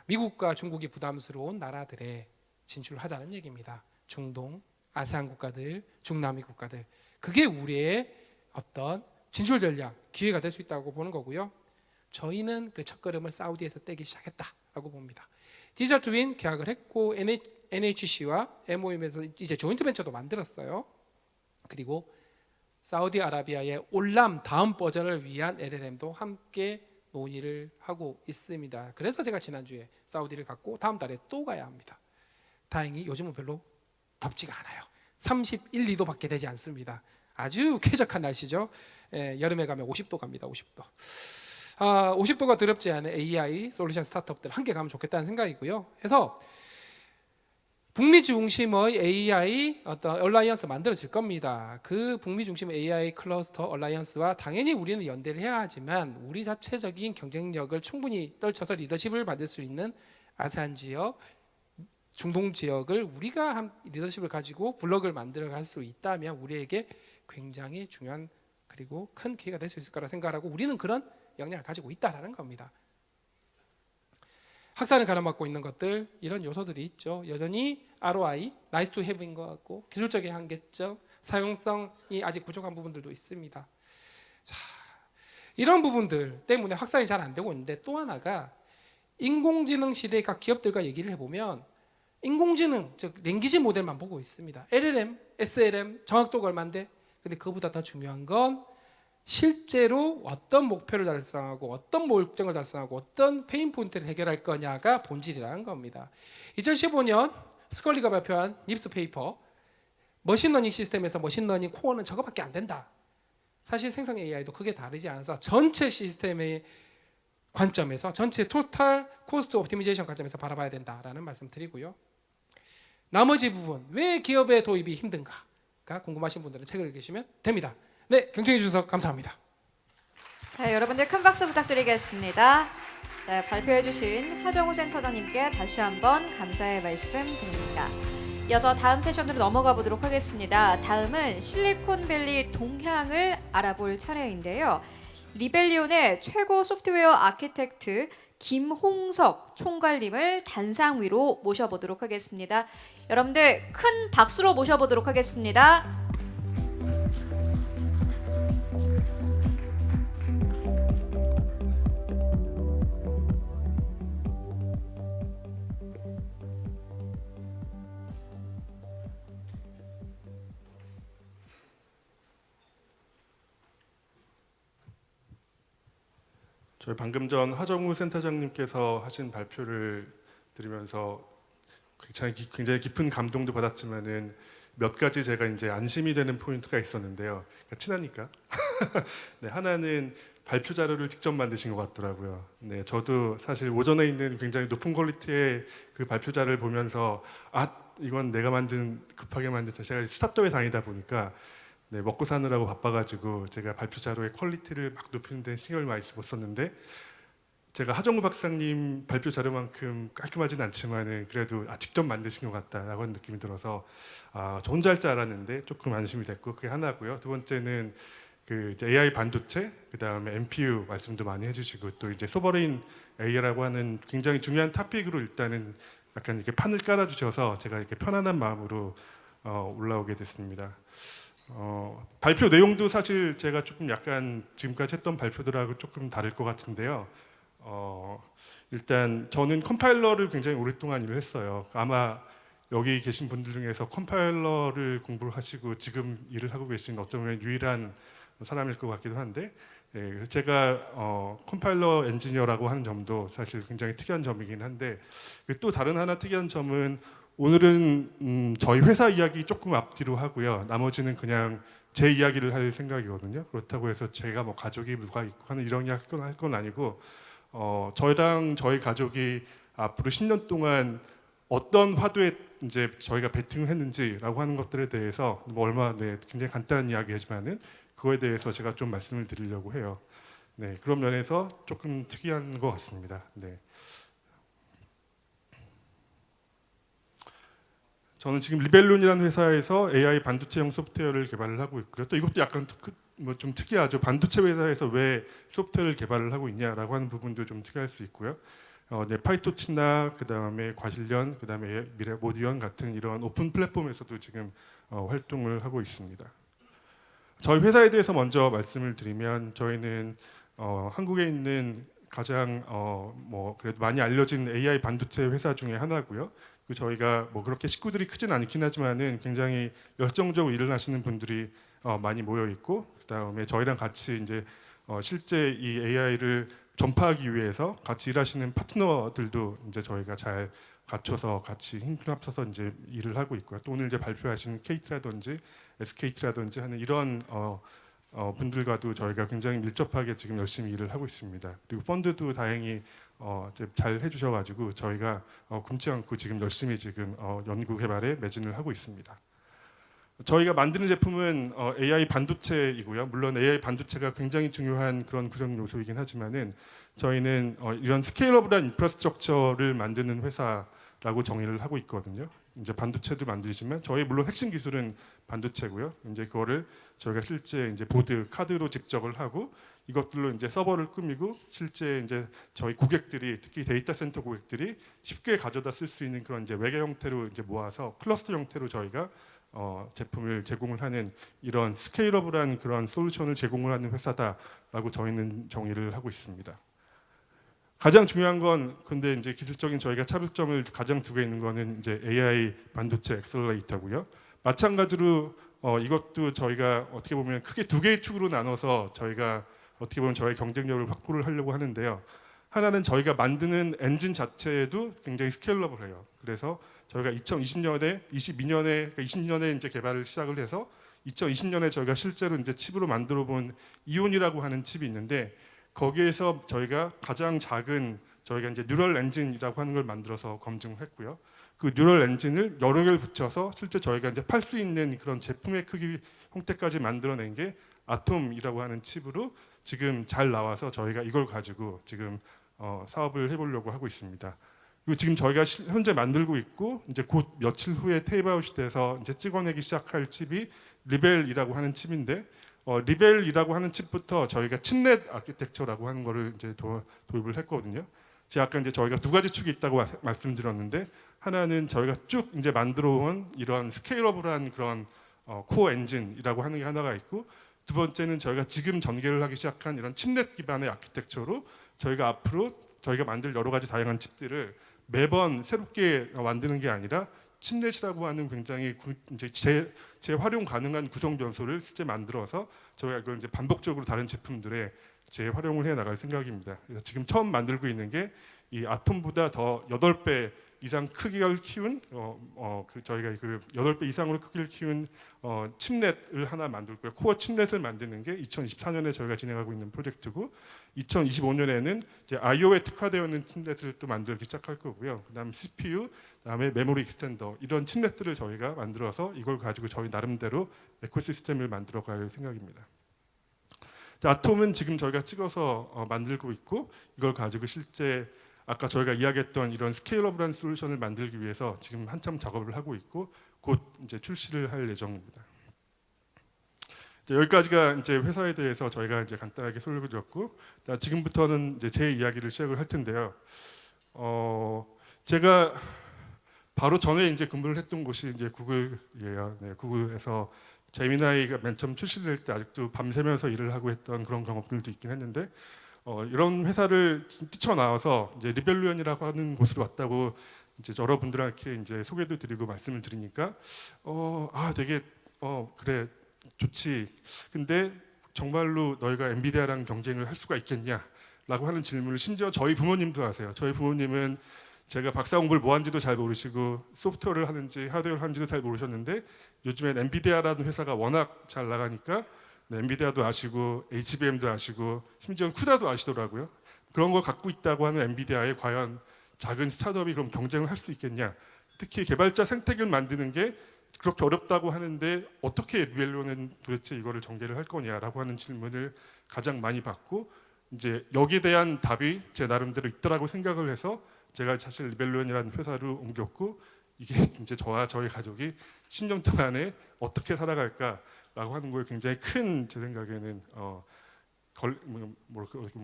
미국과 중국이 부담스러운 나라들에 진출하자는 얘기입니다. 중동, 아세안 국가들, 중남미 국가들. 그게 우리의 어떤 진출 전략, 기회가 될 수 있다고 보는 거고요. 저희는 그 첫걸음을 사우디에서 떼기 시작했다라고 봅니다. 디지털 트윈 계약을 했고 NHC와 MOM에서 이제 조인트 벤처도 만들었어요. 그리고 사우디아라비아의 올람 다음 버전을 위한 LLM도 함께 논의를 하고 있습니다. 그래서 제가 지난주에 사우디를 갔고 다음 달에 또 가야 합니다. 다행히 요즘은 별로 덥지가 않아요. 31, 2도밖에 되지 않습니다. 아주 쾌적한 날씨죠. 여름에 가면 50도 갑니다. 50도. 50도가 두렵지 않은 AI 솔루션 스타트업들 함께 가면 좋겠다는 생각이고요. 해서 북미 중심의 AI 어떤 얼라이언스 만들어질 겁니다. 그 북미 중심 AI 클러스터 얼라이언스와 당연히 우리는 연대를 해야 하지만 우리 자체적인 경쟁력을 충분히 떨쳐서 리더십을 받을 수 있는 아세안 지역, 중동 지역을 우리가 리더십을 가지고 블록을 만들어 갈 수 있다면 우리에게 굉장히 중요한 그리고 큰 기회가 될 수 있을 거라 생각하고 우리는 그런 역량을 가지고 있다라는 겁니다. 학산을 가로막고 있는 것들 이런 요소들이 있죠. 여전히 ROI, nice to have인 것 같고 기술적인 한계점, 사용성이 아직 부족한 부분들도 있습니다. 자, 이런 부분들 때문에 확산이 잘 안 되고 있는데 또 하나가 인공지능 시대의 각 기업들과 얘기를 해보면 인공지능, 즉 랭귀지 모델만 보고 있습니다. LLM, SLM 정확도가 얼마인데 근데 그보다 더 중요한 건 실제로 어떤 목표를 달성하고 어떤 목적을 달성하고 어떤 페인 포인트를 해결할 거냐가 본질이라는 겁니다. 2015년 스컬리가 발표한 닙스 페이퍼 머신러닝 시스템에서 머신러닝 코어는 저거밖에 안 된다. 사실 생성 AI도 크게 다르지 않아서 전체 시스템의 관점에서 전체 토탈 코스트 옵티미제이션 관점에서 바라봐야 된다라는 말씀 드리고요. 나머지 부분 왜 기업의 도입이 힘든가가 궁금하신 분들은 책을 읽으시면 됩니다. 네, 경청해 주셔서 감사합니다. 네, 여러분들 큰 박수 부탁드리겠습니다. 네, 발표해 주신 하정우 센터장님께 다시 한번 감사의 말씀 드립니다. 이어서 다음 세션으로 넘어가 보도록 하겠습니다. 다음은 실리콘밸리 동향을 알아볼 차례인데요. 리벨리온의 최고 소프트웨어 아키텍트 김홍석 총괄님을 단상 위로 모셔보도록 하겠습니다. 여러분들 큰 박수로 모셔보도록 하겠습니다. 저희 방금 전 하정우 센터장님께서 하신 발표를 들으면서 굉장히 깊은 감동도 받았지만은 몇 가지 제가 이제 안심이 되는 포인트가 있었는데요. 그러니까 친하니까. 네, 하나는 발표 자료를 직접 만드신 것 같더라고요. 네, 저도 사실 오전에 있는 굉장히 높은 퀄리티의 그 발표 자료를 보면서 이건 내가 급하게 만든 제가 스타트업에 다니다 보니까 네, 먹고 사느라고 바빠가지고 제가 발표 자료의 퀄리티를 막 높이는 데 신경을 많이 못 썼는데 제가 하정우 박사님 발표 자료만큼 깔끔하진 않지만은 그래도 직접 만드신 것 같다라고 하는 느낌이 들어서 저 혼자 할 줄 알았는데 조금 안심이 됐고 그게 하나고요. 두 번째는 그 이제 AI 반도체, 그 다음에 NPU 말씀도 많이 해주시고 또 이제 소버레인 AI라고 하는 굉장히 중요한 토픽으로 일단은 약간 이렇게 판을 깔아주셔서 제가 이렇게 편안한 마음으로 올라오게 됐습니다. 발표 내용도 사실 제가 조금 약간 지금까지 했던 발표들하고 조금 다를 것 같은데요. 일단 저는 컴파일러를 굉장히 오랫동안 일을 했어요. 아마 여기 계신 분들 중에서 컴파일러를 공부를 하시고 지금 일을 하고 계신 어쩌면 유일한 사람일 것 같기도 한데 제가 컴파일러 엔지니어라고 하는 점도 사실 굉장히 특이한 점이긴 한데 또 다른 하나 특이한 점은 오늘은 저희 회사 이야기 조금 앞뒤로 하고요. 나머지는 그냥 제 이야기를 할 생각이거든요. 그렇다고 해서 제가 뭐 가족이 누가 있고 하는 이런 이야기 할 건 아니고 저희랑 저희 가족이 앞으로 10년 동안 어떤 화두에 이제 저희가 베팅을 했는지라고 하는 것들에 대해서 뭐 굉장히 간단한 이야기지만은 그거에 대해서 제가 좀 말씀을 드리려고 해요. 네, 그런 면에서 조금 특이한 것 같습니다. 네. 저는 지금 리벨론이라는 회사에서 AI 반도체형 소프트웨어를 개발을 하고 있고요. 또 이것도 약간 좀 특이하죠. 반도체 회사에서 왜 소프트웨어를 개발을 하고 있냐라고 하는 부분도 좀 특이할 수 있고요. 파이토치나 그다음에 과실련, 그다음에 미래모디언 같은 이런 오픈 플랫폼에서도 지금 활동을 하고 있습니다. 저희 회사에 대해서 먼저 말씀을 드리면 저희는 한국에 있는 가장 그래도 많이 알려진 AI 반도체 회사 중에 하나고요. 저희가 뭐 그렇게 식구들이 크진 않긴 하지만은 굉장히 열정적으로 일을 하시는 분들이 많이 모여 있고 그다음에 저희랑 같이 이제 실제 이 AI를 전파하기 위해서 같이 일하시는 파트너들도 이제 저희가 잘 갖춰서 같이 힘을 합쳐서 이제 일을 하고 있고요. 또 오늘 이제 발표하신 KT라든지 SKT라든지 하는 이런 분들과도 저희가 굉장히 밀접하게 지금 열심히 일을 하고 있습니다. 그리고 펀드도 다행히 잘 해주셔가지고 저희가 굶지 않고 지금 열심히 지금 연구 개발에 매진을 하고 있습니다. 저희가 만드는 제품은 AI 반도체이고요. 물론 AI 반도체가 굉장히 중요한 그런 구성 요소이긴 하지만은 저희는 이런 스케일러블한 인프라스트럭처를 만드는 회사라고 정의를 하고 있거든요. 이제 반도체도 만들지만 저희 물론 핵심 기술은 반도체고요. 이제 그거를 저희가 실제 이제 보드, 카드로 집적을 하고 이것들로 이제 서버를 꾸미고 실제 이제 저희 고객들이 특히 데이터 센터 고객들이 쉽게 가져다 쓸 수 있는 그런 이제 외계 형태로 이제 모아서 클러스터 형태로 저희가 제품을 제공을 하는 이런 스케일러블한 그런 솔루션을 제공을 하는 회사다라고 저희는 정의를 하고 있습니다. 가장 중요한 건 근데 이제 기술적인 저희가 차별점을 가장 두고 있는 거는 이제 AI 반도체 엑셀러레이터고요. 마찬가지로 이것도 저희가 어떻게 보면 크게 두 개의 축으로 나눠서 저희가 어떻게 보면 저희 경쟁력을 확보를 하려고 하는데요. 하나는 저희가 만드는 엔진 자체도 굉장히 스케일러블해요. 그래서 저희가 2020년에 이제 개발을 시작을 해서 2020년에 저희가 실제로 이제 칩으로 만들어 본 이온이라고 하는 칩이 있는데 거기에서 저희가 가장 작은 저희가 이제 뉴럴 엔진이라고 하는 걸 만들어서 검증을 했고요. 그 뉴럴 엔진을 여러 개를 붙여서 실제 저희가 이제 팔 수 있는 그런 제품의 크기 형태까지 만들어낸 게 아톰이라고 하는 칩으로 지금 잘 나와서 저희가 이걸 가지고 지금 사업을 해보려고 하고 있습니다. 그리고 지금 저희가 현재 만들고 있고 이제 곧 며칠 후에 테이프아웃이 돼서 이제 찍어내기 시작할 칩이 리벨이라고 하는 칩인데 리벨이라고 하는 칩부터 저희가 칩넷 아키텍처라고 하는 거를 이제 도입을 했거든요. 제가 아까 이제 저희가 두 가지 축이 있다고 말씀드렸는데 하나는 저희가 쭉 이제 만들어온 이런 스케일러블한 그런 코어 엔진이라고 하는 게 하나가 있고 두 번째는 저희가 지금 전개를 하기 시작한 이런 칩넷 기반의 아키텍처로 저희가 앞으로 저희가 만들 여러 가지 다양한 칩들을 매번 새롭게 만드는 게 아니라 칩넷이라고 하는 굉장히 이제 재활용 가능한 구성 요소를 실제 만들어서 저희가 이걸 이제 반복적으로 다른 제품들에 재활용을 해 나갈 생각입니다. 그래서 지금 처음 만들고 있는 게 이 아톰보다 더 8배 이상 크기를 키운 저희가 그 8배 이상으로 크기를 키운 칩넷을 하나 만들 거예요. 코어 칩넷을 만드는 게 2024년에 저희가 진행하고 있는 프로젝트고 2025년에는 이제 I/O에 특화되어 있는 칩넷을 또 만들기 시작할 거고요. 그다음 CPU, 그다음에 메모리 익스텐더 이런 칩넷들을 저희가 만들어서 이걸 가지고 저희 나름대로 에코시스템을 만들어갈 생각입니다. 자, 아톰은 지금 저희가 찍어서 만들고 있고 이걸 가지고 실제 아까 저희가 이야기했던 이런 스케일러블한 솔루션을 만들기 위해서 지금 한참 작업을 하고 있고 곧 이제 출시를 할 예정입니다. 여기까지가 이제 회사에 대해서 저희가 이제 간단하게 소개를 드렸고 지금부터는 이제 제 이야기를 시작을 할 텐데요. 제가 바로 전에 이제 근무를 했던 곳이 이제 구글이에요. 네, 구글에서 제미나이가 맨 처음 출시될 때 아직도 밤새면서 일을 하고 했던 그런 경험들도 있긴 했는데 이런 회사를 뛰쳐나와서 이제 리벨루언이라고 하는 곳으로 왔다고 이제 여러분들한테 이제 소개도 드리고 말씀을 드리니까 되게 그래 좋지. 근데 정말로 너희가 엔비디아랑 경쟁을 할 수가 있겠냐라고 하는 질문을 심지어 저희 부모님도 하세요. 저희 부모님은 제가 박사 공부를 뭐 한지도 잘 모르시고 소프트웨어를 하는지 하드웨어를 하는지도 잘 모르셨는데 요즘엔 엔비디아라는 회사가 워낙 잘 나가니까 네, 엔비디아도 아시고 HBM도 아시고 심지어 쿠다도 아시더라고요. 그런 걸 갖고 있다고 하는 엔비디아에 과연 작은 스타트업이 그럼 경쟁을 할 수 있겠냐. 특히 개발자 생태계를 만드는 게 그렇게 어렵다고 하는데 어떻게 리벨로는 도대체 이거를 전개를 할 거냐라고 하는 질문을 가장 많이 받고 이제 여기에 대한 답이 제 나름대로 있더라고 생각을 해서 제가 사실 리벨론이라는 회사를 옮겼고 이게 이제 저와 저희 가족이 10년 동안에 어떻게 살아갈까라고 하는 거에 굉장히 큰 제 생각에는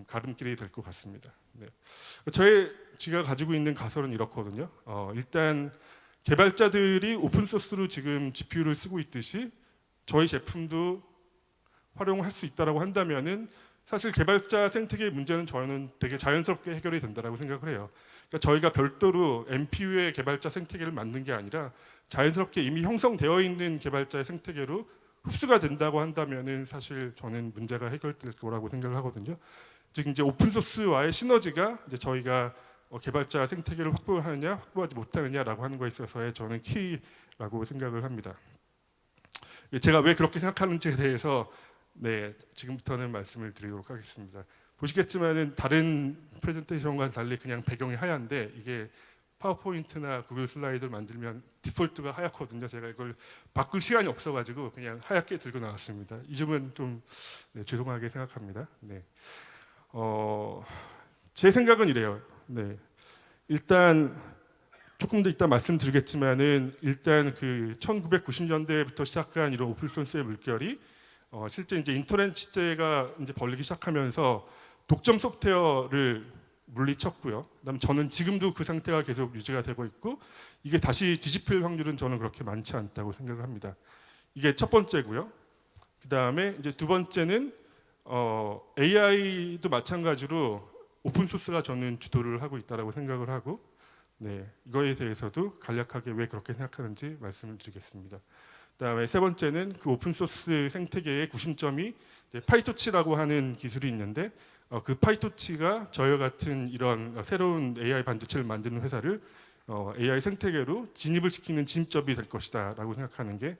가름길이 될 것 같습니다. 네. 제가 가지고 있는 가설은 이렇거든요. 일단 개발자들이 오픈 소스로 지금 GPU를 쓰고 있듯이 저희 제품도 활용할 수 있다라고 한다면은 사실 개발자 생태계의 문제는 저는 되게 자연스럽게 해결이 된다라고 생각을 해요. 그러니까 저희가 별도로 NPU의 개발자 생태계를 만든 게 아니라 자연스럽게 이미 형성되어 있는 개발자의 생태계로 흡수가 된다고 한다면은 사실 저는 문제가 해결될 거라고 생각을 하거든요. 즉 이제 오픈 소스와의 시너지가 이제 저희가 개발자 생태계를 확보하느냐 확보하지 못하느냐라고 하는 거에 있어서의 저는 키라고 생각을 합니다. 제가 왜 그렇게 생각하는지에 대해서 네, 지금부터는 말씀을 드리도록 하겠습니다. 보시겠지만은 다른 프레젠테이션과 달리 그냥 배경이 하얀데 이게 파워포인트나 구글 슬라이드를 만들면 디폴트가 하얗거든요. 제가 이걸 바꿀 시간이 없어가지고 그냥 하얗게 들고 나왔습니다. 이 점은 좀 죄송하게 생각합니다. 네. 제 생각은 이래요. 네. 일단 조금 더 이따 말씀드리겠지만은 일단 그 1990년대부터 시작한 이런 오픈소스의 물결이 실제 이제 인터넷 시대가 이제 벌리기 시작하면서 독점 소프트웨어를 물리쳤고요. 그다음 저는 지금도 그 상태가 계속 유지가 되고 있고 이게 다시 뒤집힐 확률은 저는 그렇게 많지 않다고 생각을 합니다. 이게 첫 번째고요. 그다음에 이제 두 번째는 AI도 마찬가지로 오픈 소스가 저는 주도를 하고 있다라고 생각을 하고 네, 이거에 대해서도 간략하게 왜 그렇게 생각하는지 말씀을 드리겠습니다. 그다음에 세 번째는 그 오픈 소스 생태계의 구심점이 파이토치라고 하는 기술이 있는데 그 파이토치가 저희 같은 이런 새로운 AI 반도체를 만드는 회사를 AI 생태계로 진입을 시키는 진입점이 될 것이다라고 생각하는 게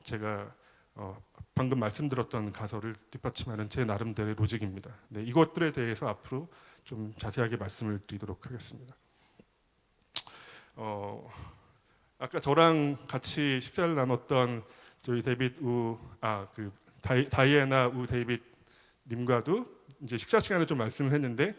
제가 방금 말씀드렸던 가설을 뒷받침하는 제 나름대로의 로직입니다. 네, 이것들에 대해서 앞으로 좀 자세하게 말씀을 드리도록 하겠습니다. 아까 저랑 같이 식사를 나눴던 저희 데이빗 다이애나 우 데이빗 님과도 이제 식사 시간에 좀 말씀을 했는데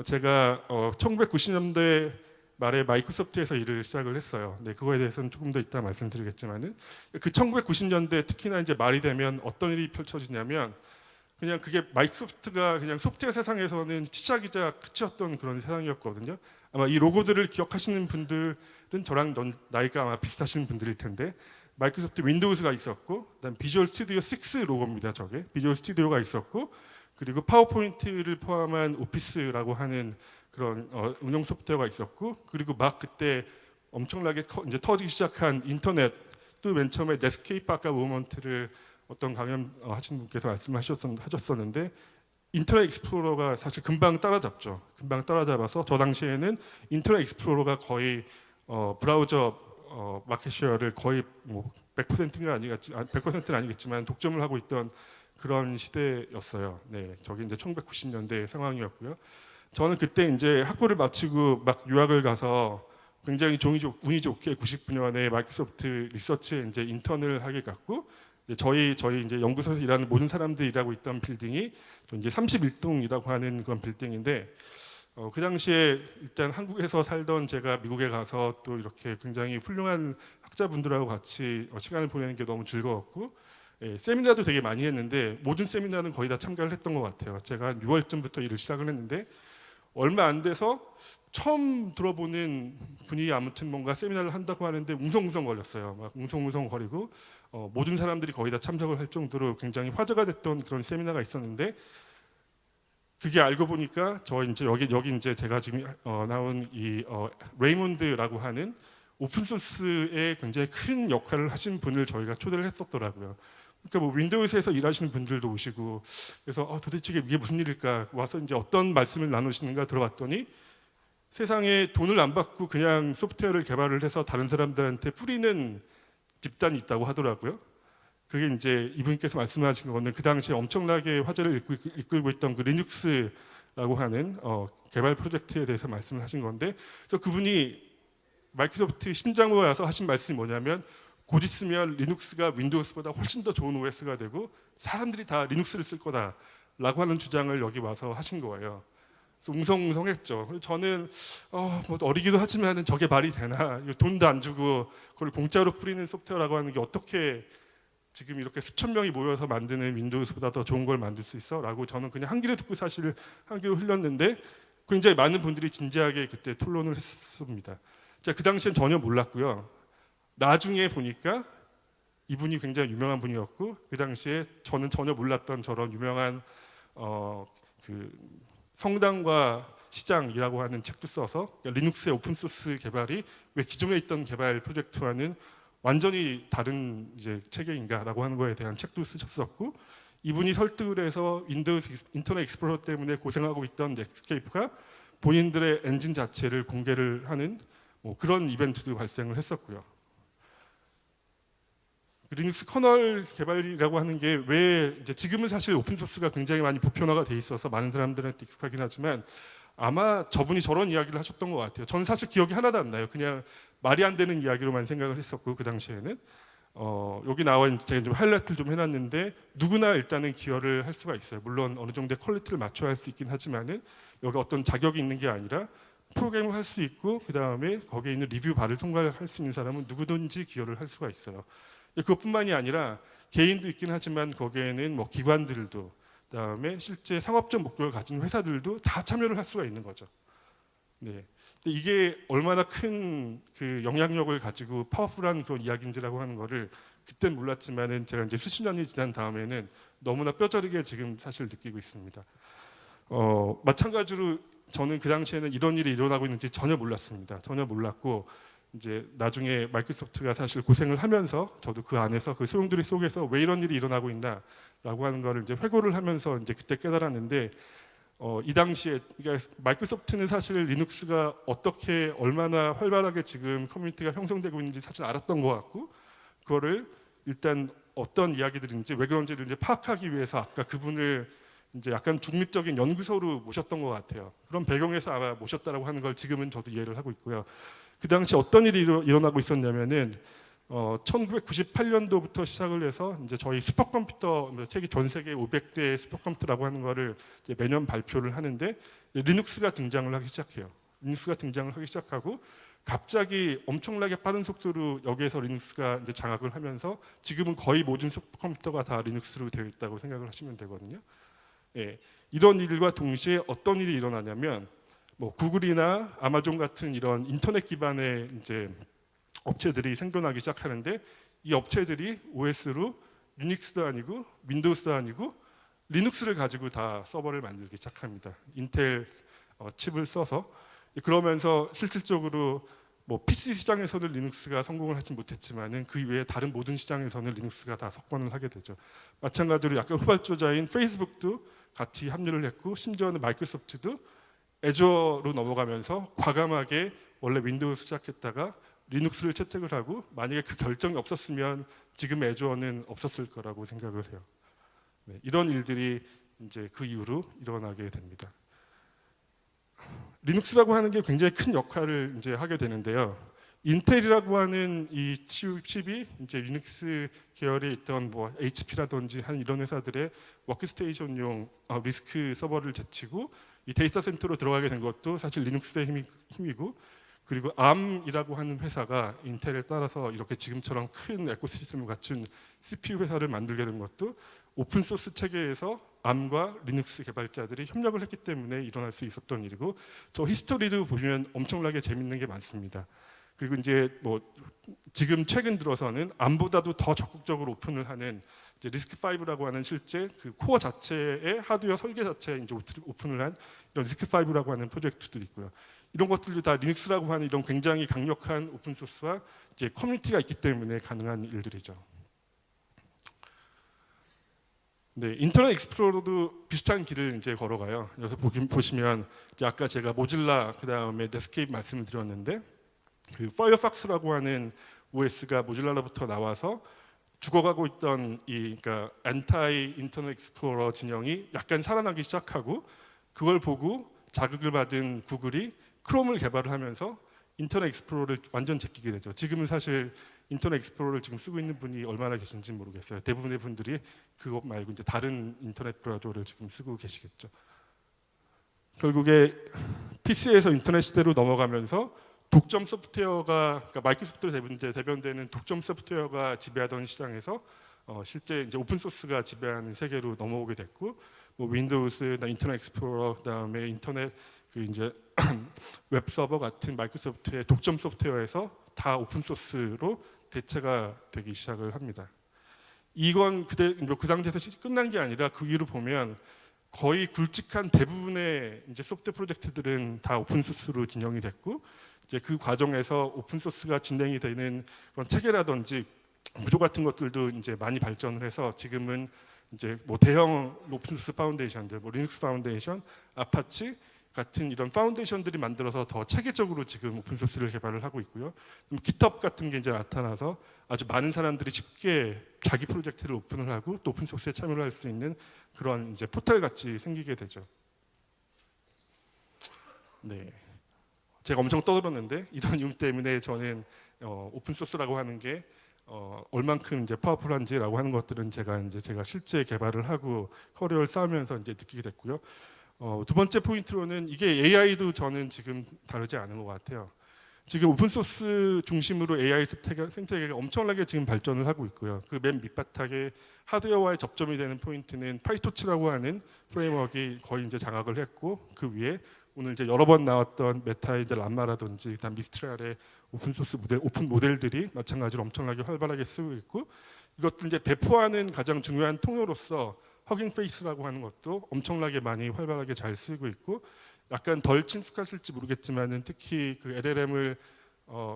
제가 1990년대 말에 마이크로소프트에서 일을 시작을 했어요. 네, 그거에 대해서는 조금 더 이따 말씀드리겠지만은 그 1990년대 특히나 이제 말이 되면 어떤 일이 펼쳐지냐면 그냥 그게 마이크로소프트가 그냥 소프트웨어 세상에서는 시작이자 끝이었던 그런 세상이었거든요. 아마 이 로고들을 기억하시는 분들은 저랑 나이가 아마 비슷하신 분들일 텐데 마이크로소프트 윈도우즈가 있었고 그다음 비주얼 스튜디오 6 로고입니다. 저게 비주얼 스튜디오가 있었고 그리고 파워포인트를 포함한 오피스라고 하는 그런 운영 소프트웨어가 있었고 그리고 막 그때 엄청나게 이제 터지기 시작한 인터넷도 맨 처음에 넷스케이프 아까 무브먼트를 어떤 강연 하신 분께서 말씀하셨었는데 인터넷 익스플로러가 사실 금방 따라잡죠. 금방 따라잡아서 저 당시에는 인터넷 익스플로러가 거의 브라우저 마켓쉐어를 거의 뭐 100%가 100%는 아니겠지만 독점을 하고 있던 그런 시대였어요. 네, 저기 이제 1990년대 상황이었고요. 저는 그때 이제 학교를 마치고 막 유학을 가서 굉장히 운이 좋게 99년에 마이크로소프트 리서치에 이제 인턴을 하게 갔고 저희 이제 연구소에서 일하는 모든 사람들이 일하고 있던 빌딩이 이제 31동이라고 하는 그런 빌딩인데 그 당시에 일단 한국에서 살던 제가 미국에 가서 또 이렇게 굉장히 훌륭한 학자분들하고 같이 시간을 보내는 게 너무 즐거웠고 세미나도 되게 많이 했는데 모든 세미나는 거의 다 참가를 했던 것 같아요. 제가 한 6월쯤부터 일을 시작을 했는데 얼마 안 돼서 처음 들어보는 분이 아무튼 뭔가 세미나를 한다고 하는데 웅성웅성 거렸어요. 막 웅성웅성 거리고 모든 사람들이 거의 다 참석을 할 정도로 굉장히 화제가 됐던 그런 세미나가 있었는데 그게 알고 보니까 저 이제 여기 이제 제가 지금 나온 이 레이몬드라고 하는 오픈 소스에 굉장히 큰 역할을 하신 분을 저희가 초대를 했었더라고요. 그러니까 뭐 윈도우즈에서 일하시는 분들도 오시고 그래서 도대체 이게 무슨 일일까 와서 이제 어떤 말씀을 나누시는가 들어봤더니 세상에 돈을 안 받고 그냥 소프트웨어를 개발을 해서 다른 사람들한테 뿌리는 집단이 있다고 하더라고요. 그게 이제 이분께서 말씀하신 거는 그 당시에 엄청나게 화제를 이끌고 있던 그 리눅스라고 하는 개발 프로젝트에 대해서 말씀을 하신 건데 그래서 그분이 마이크로소프트 심장으로 와서 하신 말씀이 뭐냐면 곧 있으면 리눅스가 윈도우스보다 훨씬 더 좋은 OS가 되고 사람들이 다 리눅스를 쓸 거다라고 하는 주장을 여기 와서 하신 거예요. 그래서 웅성웅성했죠. 그래서 저는 뭐 어리기도 하지만 저게 말이 되나? 돈도 안 주고 그걸 공짜로 뿌리는 소프트웨어라고 하는 게 어떻게 지금 이렇게 수천 명이 모여서 만드는 윈도우스보다 더 좋은 걸 만들 수 있어? 라고 저는 그냥 한 귀로 듣고 사실 한 귀로 흘렸는데 굉장히 많은 분들이 진지하게 그때 토론을 했습니다. 제가 그 당시엔 전혀 몰랐고요. 나중에 보니까 이분이 굉장히 유명한 분이었고 그 당시에 저는 전혀 몰랐던 저런 유명한 그 성당과 시장이라고 하는 책도 써서 리눅스의 오픈 소스 개발이 왜 기존에 있던 개발 프로젝트와는 완전히 다른 이제 체계인가라고 하는 거에 대한 책도 쓰셨었고 이분이 설득을 해서 윈도우즈 인터넷 익스플로러 때문에 고생하고 있던 넷스케이프가 본인들의 엔진 자체를 공개를 하는 뭐 그런 이벤트도 발생을 했었고요. 리눅스 커널 개발이라고 하는 게 왜 이제 지금은 사실 오픈 소스가 굉장히 많이 보편화가 돼 있어서 많은 사람들한테 익숙하긴 하지만 아마 저분이 저런 이야기를 하셨던 것 같아요. 저는 사실 기억이 하나도 안 나요. 그냥 말이 안 되는 이야기로만 생각을 했었고 그 당시에는 여기 나와 있는 제가 좀 하이라이트를 좀 해놨는데 누구나 일단은 기여를 할 수가 있어요. 물론 어느 정도의 퀄리티를 맞춰야 할 수 있긴 하지만은 여기 어떤 자격이 있는 게 아니라 프로그램을 할 수 있고 그 다음에 거기에 있는 리뷰 바를 통과할 수 있는 사람은 누구든지 기여를 할 수가 있어요. 그것뿐만이 아니라 개인도 있긴 하지만 거기에는 뭐 기관들도 그다음에 실제 상업적 목적을 가진 회사들도 다 참여를 할 수가 있는 거죠. 네. 근데 이게 얼마나 큰 그 영향력을 가지고 파워풀한 그런 이야기인지라고 하는 거를 그땐 몰랐지만은 제가 이제 수십 년이 지난 다음에는 너무나 뼈저리게 지금 사실 느끼고 있습니다. 마찬가지로 저는 그 당시에는 이런 일이 일어나고 있는지 전혀 몰랐습니다. 전혀 몰랐고 이제 나중에 마이크로소프트가 사실 고생을 하면서 저도 그 안에서 그 소용돌이 속에서 왜 이런 일이 일어나고 있나라고 하는 거를 이제 회고를 하면서 이제 그때 깨달았는데 이 당시에 그러니까 마이크로소프트는 사실 리눅스가 어떻게 얼마나 활발하게 지금 커뮤니티가 형성되고 있는지 사실 알았던 것 같고 그거를 일단 어떤 이야기들인지 왜 그런지를 이제 파악하기 위해서 아까 그분을 이제 약간 중립적인 연구소로 모셨던 것 같아요. 그런 배경에서 아마 모셨다라고 하는 걸 지금은 저도 이해를 하고 있고요. 그 당시 어떤 일이 일어나고 있었냐면은 1998년도부터 시작을 해서 이제 저희 슈퍼컴퓨터 세계 전 세계 500대 슈퍼컴퓨터라고 하는 거를 이제 매년 발표를 하는데 리눅스가 등장을 하기 시작해요. 리눅스가 등장을 하기 시작하고 갑자기 엄청나게 빠른 속도로 여기에서 리눅스가 이제 장악을 하면서 지금은 거의 모든 컴퓨터가 다 리눅스로 되어 있다고 생각을 하시면 되거든요. 예, 이런 일과 동시에 어떤 일이 일어나냐면 뭐 구글이나 아마존 같은 이런 인터넷 기반의 이제 업체들이 생겨나기 시작하는데 이 업체들이 OS로 유닉스도 아니고 윈도우스도 아니고 리눅스를 가지고 다 서버를 만들기 시작합니다. 인텔 칩을 써서. 그러면서 실질적으로 뭐 PC 시장에서는 리눅스가 성공을 하지 못했지만은 그 이외에 다른 모든 시장에서는 리눅스가 다 석권을 하게 되죠. 마찬가지로 약간 후발주자인 페이스북도 같이 합류를 했고 심지어는 마이크로소프트도 애저로 넘어가면서 과감하게 원래 윈도우 시작했다가 리눅스를 채택을 하고 만약에 그 결정이 없었으면 지금 애저는 없었을 거라고 생각을 해요. 네, 이런 일들이 이제 그 이후로 일어나게 됩니다. 리눅스라고 하는 게 굉장히 큰 역할을 이제 하게 되는데요. 인텔이라고 하는 이 칩이 이제 리눅스 계열에 있던 뭐 HP라든지 한 이런 회사들의 워크스테이션용 리스크 서버를 제치고 이 데이터 센터로 들어가게 된 것도 사실 리눅스의 힘이고, 그리고 ARM이라고 하는 회사가 인텔에 따라서 이렇게 지금처럼 큰 에코시스템을 갖춘 CPU 회사를 만들게 된 것도 오픈 소스 체계에서 ARM과 리눅스 개발자들이 협력을 했기 때문에 일어날 수 있었던 일이고, 저 히스토리도 보시면 엄청나게 재밌는 게 많습니다. 그리고 이제 뭐 지금 최근 들어서는 ARM보다도 더 적극적으로 오픈을 하는 이제 리스크5라고 하는 실제 그 코어 자체의 하드웨어 설계 자체에 이제 오픈을 한 이런 리스크5라고 하는 프로젝트도 있고요. 이런 것들도 다 리눅스라고 하는 이런 굉장히 강력한 오픈 소스와 이제 커뮤니티가 있기 때문에 가능한 일들이죠. 네, 인터넷 익스플로러도 비슷한 길을 이제 걸어가요. 여기서 보시면 이제 아까 제가 모질라 그 다음에 넷스케이프 말씀을 드렸는데, 그 파이어폭스라고 하는 OS가 모질라로부터 나와서 죽어가고 있던 이 그러니까 엔타이 인터넷 익스플로러 진영이 약간 살아나기 시작하고, 그걸 보고 자극을 받은 구글이 크롬을 개발을 하면서 인터넷 익스플로러를 완전 제끼게 되죠. 지금은 사실 인터넷 익스플로러를 지금 쓰고 있는 분이 얼마나 계신지 모르겠어요. 대부분의 분들이 그것 말고 이제 다른 인터넷 브라우저를 지금 쓰고 계시겠죠. 결국에 PC에서 인터넷 시대로 넘어가면서 독점 소프트웨어가, 그러니까 마이크로소프트로 대변되는 독점 소프트웨어가 지배하던 시장에서 실제 이제 오픈 소스가 지배하는 세계로 넘어오게 됐고, 뭐 윈도우스나 인터넷 익스플로러 그다음에 인터넷 그 이제 웹 서버 같은 마이크로소프트의 독점 소프트웨어에서 다 오픈 소스로 대체가 되기 시작을 합니다. 이건 그 상태에서 끝난 게 아니라 그 위로 보면 거의 굵직한 대부분의 이제 소프트웨어 프로젝트들은 다 오픈 소스로 진영이 됐고, 이제 그 과정에서 오픈 소스가 진행이 되는 그런 체계라든지 구조 같은 것들도 이제 많이 발전을 해서 지금은 이제 뭐 대형 오픈 소스 파운데이션들, 뭐 리눅스 파운데이션, 아파치 같은 이런 파운데이션들이 만들어서 더 체계적으로 지금 오픈 소스를 개발을 하고 있고요. GitHub 같은 게 이제 나타나서 아주 많은 사람들이 쉽게 자기 프로젝트를 오픈을 하고 또 오픈 소스에 참여를 할 수 있는 그런 이제 포털 같이 생기게 되죠. 네, 제가 엄청 떠들었는데 이런 이유 때문에 저는 오픈 소스라고 하는 게 얼만큼 이제 파워풀한지라고 하는 것들은 제가 실제 개발을 하고 커리어를 쌓으면서 이제 느끼게 됐고요. 두 번째 포인트로는 이게 AI도 저는 지금 다르지 않은 것 같아요. 지금 오픈 소스 중심으로 AI 생태계가 엄청나게 지금 발전을 하고 있고요. 그 맨 밑바닥에 하드웨어와의 접점이 되는 포인트는 파이토치라고 하는 프레임워크가 거의 이제 장악을 했고, 그 위에 오늘 이제 여러 번 나왔던 메타의 람마라든지 일단 미스트랄의 오픈 소스 모델, 오픈 모델들이 마찬가지로 엄청나게 활발하게 쓰고 있고, 이것들 이제 배포하는 가장 중요한 통로로서 허깅 페이스라고 하는 것도 엄청나게 많이 활발하게 잘 쓰고 있고, 약간 덜 친숙하실지 모르겠지만은 특히 그 LLM을